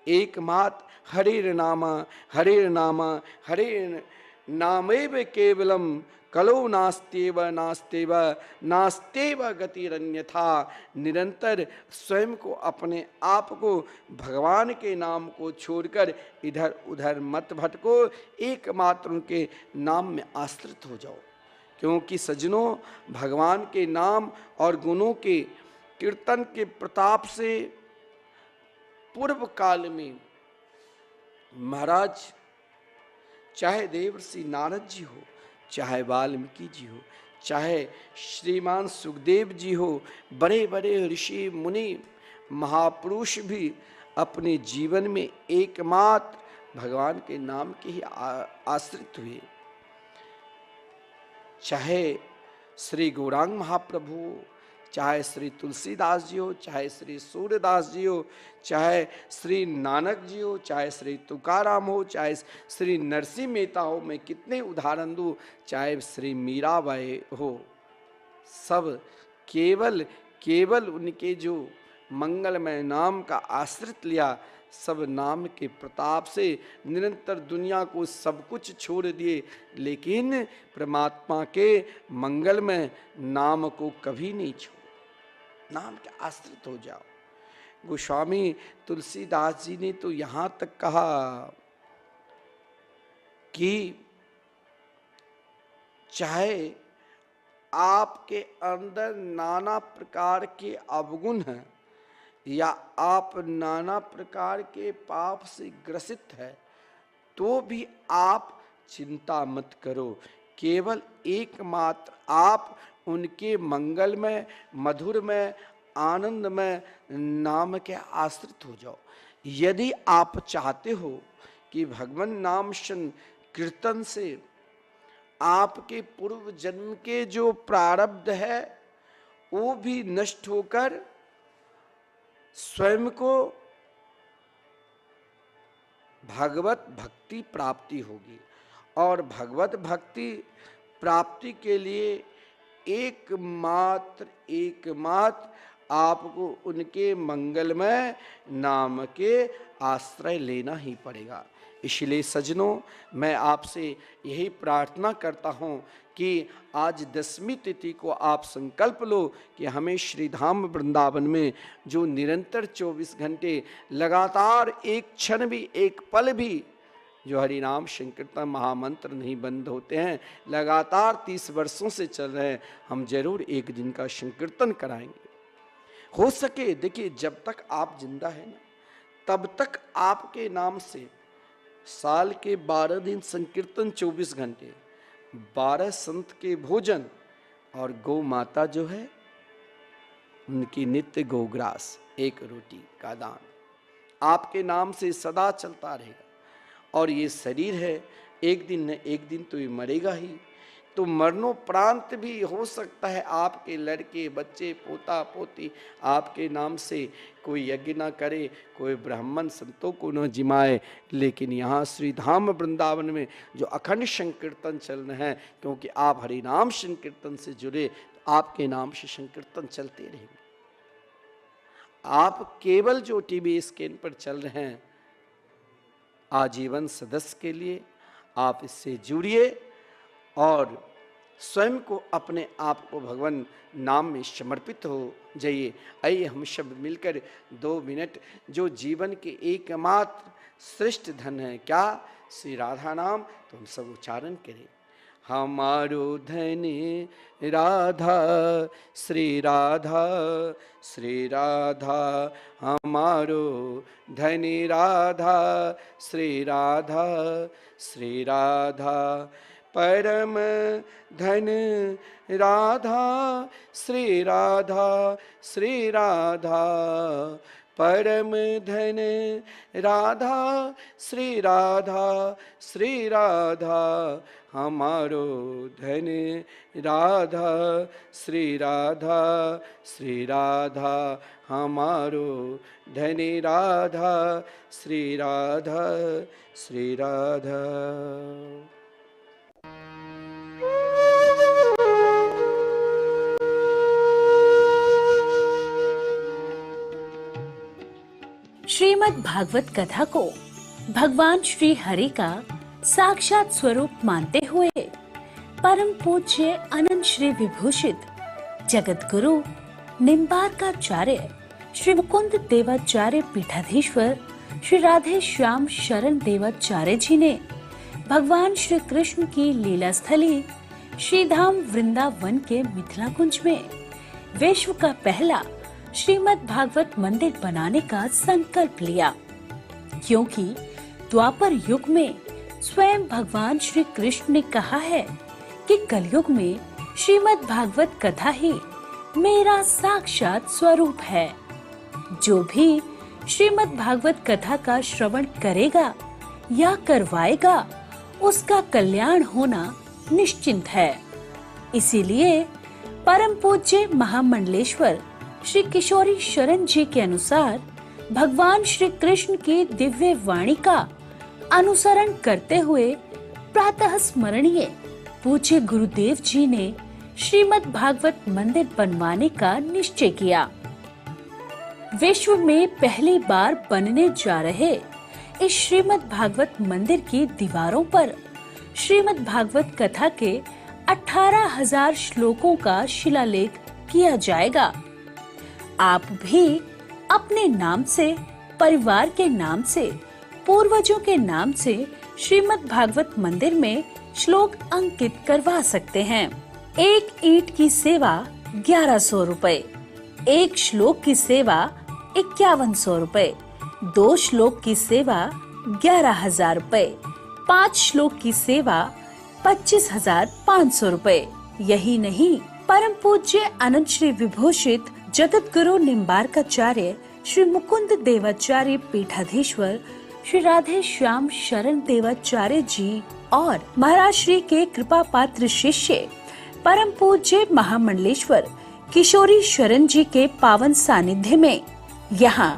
एकमात्र हरे नामा हरे नामा हरे नामेव केवलम कलो नास्तेव नास्तेव नास्तेव गतिरन्यथा। निरंतर स्वयं को, अपने आप को भगवान के नाम को छोड़कर इधर उधर मत भटको, एकमात्र उनके नाम में आश्रित हो जाओ। क्योंकि सज्जनों, भगवान के नाम और गुणों के कीर्तन के प्रताप से पूर्व काल में महाराज, चाहे देवर्षि नारद जी हो, चाहे वाल्मीकि जी हो, चाहे श्रीमान सुखदेव जी हो, बड़े बड़े ऋषि मुनि महापुरुष भी अपने जीवन में एकमात्र भगवान के नाम के ही आश्रित हुए। चाहे श्री गौरांग महाप्रभु, चाहे श्री तुलसीदास जी हो, चाहे श्री सूर्यदास जी हो, चाहे श्री नानक जी हो, चाहे श्री तुकाराम हो, चाहे श्री नरसिंह मेहता हो, मैं कितने उदाहरण दूं, चाहे श्री मीराबाई हो, सब केवल उनके जो मंगलमय नाम का आश्रित लिया, सब नाम के प्रताप से निरंतर दुनिया को सब कुछ छोड़ दिए, लेकिन परमात्मा के मंगलमय नाम को कभी नहीं छोड़। नाम के आश्रित हो जाओ। गोस्वामी तुलसीदास जी ने तो यहां तक कहा कि चाहे आपके अंदर नाना प्रकार के अवगुण हैं, या आप नाना प्रकार के पाप से ग्रसित है, तो भी आप चिंता मत करो। केवल एकमात्र आप उनके मंगलमय, मधुरमय, आनंदमय नाम के आश्रित हो जाओ। यदि आप चाहते हो कि भगवान नाम कीर्तन से आपके पूर्व जन्म के जो प्रारब्ध है वो भी नष्ट होकर स्वयं को भगवत भक्ति प्राप्ति होगी, और भगवत भक्ति प्राप्ति के लिए एकमात्र आपको उनके मंगलमय नाम के आश्रय लेना ही पड़ेगा। इसलिए सज्जनों, मैं आपसे यही प्रार्थना करता हूँ कि आज 10वीं तिथि को आप संकल्प लो कि हमें श्रीधाम वृंदावन में जो निरंतर 24 घंटे लगातार एक क्षण भी, एक पल भी जो हरिनाम संकीर्तन महामंत्र नहीं बंद होते हैं, लगातार 30 वर्षों से चल रहे हैं, हम जरूर एक दिन का संकीर्तन कराएंगे। हो सके, देखिए, जब तक आप जिंदा है ना, तब तक आपके नाम से साल के 12 दिन संकीर्तन, 24 घंटे, 12 संत के भोजन, और गौ माता जो है उनकी नित्य गोग्रास, एक रोटी का दान आपके नाम से सदा चलता रहेगा। और ये शरीर है, एक दिन न एक दिन तो ये मरेगा ही, तो मरणोपरांत भी हो सकता है आपके लड़के बच्चे पोता पोती आपके नाम से कोई यज्ञ ना करे, कोई ब्राह्मण संतों को न जिमाए, लेकिन यहाँ श्रीधाम वृंदावन में जो अखंड संकीर्तन चल रहे हैं, क्योंकि आप हरिनाम संकीर्तन से जुड़े, तो आपके नाम से संकीर्तन चलते रहेंगे। आप केवल जो टीवी स्क्रीन पर चल रहे हैं, आजीवन सदस्य के लिए आप इससे जुड़िए और स्वयं को, अपने आप को भगवान नाम में समर्पित हो जाइए। आइए हम सब मिलकर 2 मिनट जो जीवन के एकमात्र श्रेष्ठ धन है, क्या? श्री राधा नाम, तो हम सब उच्चारण करें। हमारो धन राधा, श्री राधा, श्री राधा, हमारो धन राधा, श्री राधा, श्री राधा, परम धन राधा, श्री राधा, श्री राधा, परम धन राधा, श्री राधा, श्री राधा, हमारो धन राधा, श्री राधा, श्री राधा, हमारो धन राधा, श्री राधा, श्री राधा। श्रीमद् भागवत कथा को भगवान श्री हरि का साक्षात स्वरूप मानते हुए परम पूज्य अनंत श्री विभूषित जगत गुरु निम्बार्काचार्य श्री मुकुंद देवाचार्य पीठाधीश्वर श्री राधे श्याम शरण देवाचार्य जी ने भगवान श्री कृष्ण की लीला स्थली श्रीधाम वृंदावन के मिथिला कुंज में विश्व का पहला श्रीमद् भागवत मंदिर बनाने का संकल्प लिया, क्योंकि द्वापर युग में स्वयं भगवान श्री कृष्ण ने कहा है कि कलयुग में श्रीमद् भागवत कथा ही मेरा साक्षात स्वरूप है। जो भी श्रीमद् भागवत कथा का श्रवण करेगा या करवाएगा, उसका कल्याण होना निश्चिंत है। इसीलिए परम पूज्य महामंडलेश्वर श्री किशोरी शरण जी के अनुसार भगवान श्री कृष्ण की दिव्य वाणी का अनुसरण करते हुए प्रातः स्मरणीय पूज्य गुरुदेव जी ने श्रीमद् भागवत मंदिर बनवाने का निश्चय किया। विश्व में पहली बार बनने जा रहे इस श्रीमद् भागवत मंदिर की दीवारों पर श्रीमद् भागवत कथा के 18,000 श्लोकों का शिलालेख किया जाएगा। आप भी अपने नाम से, परिवार के नाम से, पूर्वजों के नाम से श्रीमद् भागवत मंदिर में श्लोक अंकित करवा सकते हैं। एक ईंट की सेवा 1100 रुपए, एक श्लोक की सेवा 5100 रुपए, 2 श्लोक की सेवा 11,000 रुपए, 5 श्लोक की सेवा 25,500 रुपए। यही नहीं, परम पूज्य अनंत श्री विभूषित जगत गुरु निम्बार्काचार्य श्री मुकुंद देवाचार्य पीठाधीश्वर श्री राधे श्याम शरण देवाचार्य जी और महाराज श्री के कृपा पात्र शिष्य परम पूज्य महामंडलेश्वर किशोरी शरण जी के पावन सानिध्य में यहाँ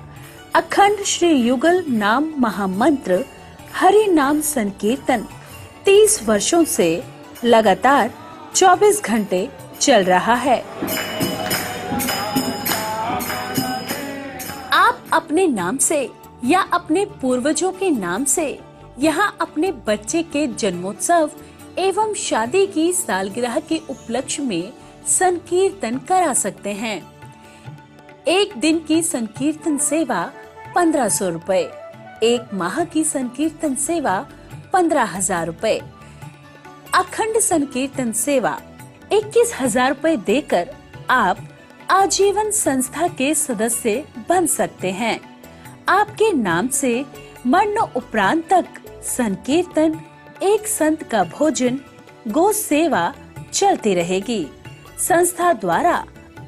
अखंड श्री युगल नाम महामंत्र हरि नाम संकीर्तन 30 वर्षों से लगातार 24 घंटे चल रहा है। आप अपने नाम से या अपने पूर्वजों के नाम से यहाँ अपने बच्चे के जन्मोत्सव एवं शादी की सालगिरह के उपलक्ष्य में संकीर्तन करा सकते हैं। एक दिन की संकीर्तन सेवा 1500 रुपए, एक माह की संकीर्तन सेवा 15,000 रुपए, अखंड संकीर्तन सेवा 21,000 रुपए देकर आप आजीवन संस्था के सदस्य बन सकते हैं। आपके नाम से मरण उपरांत तक संकीर्तन, एक संत का भोजन, गो सेवा चलती रहेगी। संस्था द्वारा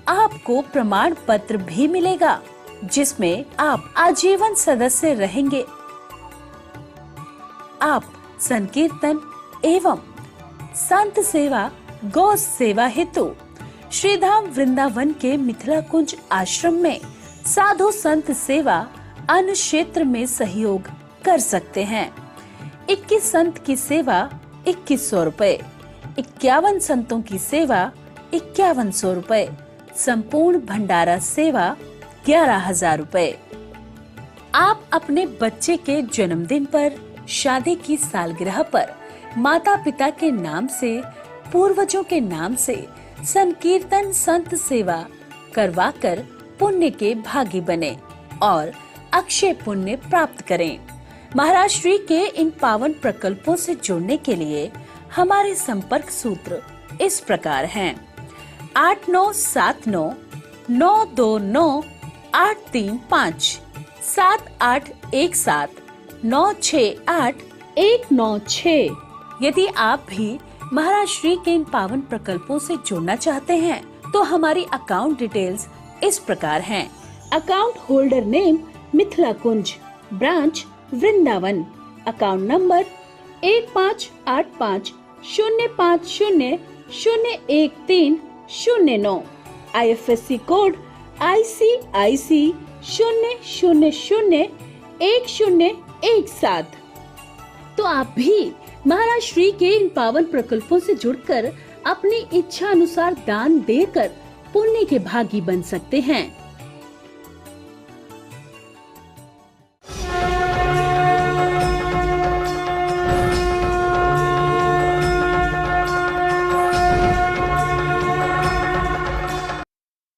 आपको प्रमाण पत्र भी मिलेगा, जिसमें आप आजीवन सदस्य रहेंगे। आप संकीर्तन एवं संत सेवा, गौ सेवा हेतु श्रीधाम वृंदावन के मिथिला कुंज आश्रम में साधु संत सेवा अन्य क्षेत्र में सहयोग कर सकते हैं। 21 संत की सेवा 2100 रुपए, 51 संतों की सेवा 5100 रुपए, संपूर्ण भंडारा सेवा 11,000 रुपए। आप अपने बच्चे के जन्मदिन पर, शादी की सालगिरह पर माता पिता के नाम से, पूर्वजों के नाम से संकीर्तन संत सेवा करवाकर पुण्य के भागी बने और अक्षय पुण्य प्राप्त करें। महाराज श्री के इन पावन प्रकल्पों से जुड़ने के लिए हमारे संपर्क सूत्र इस प्रकार हैं: 8979-929-835, 7817-968-196। यदि आप भी महाराज श्री के इन पावन प्रकल्पों से जुड़ना चाहते हैं तो हमारी अकाउंट डिटेल्स इस प्रकार हैं: account holder name Mithila Kunj, branch Vrindavan, account number 158505001309, IFSC code ICIC 0001017। तो आप भी महाराज श्री के इन पावन प्रकल्पों से जुड़कर अपनी इच्छा अनुसार दान देकर पुण्य के भागी बन सकते हैं।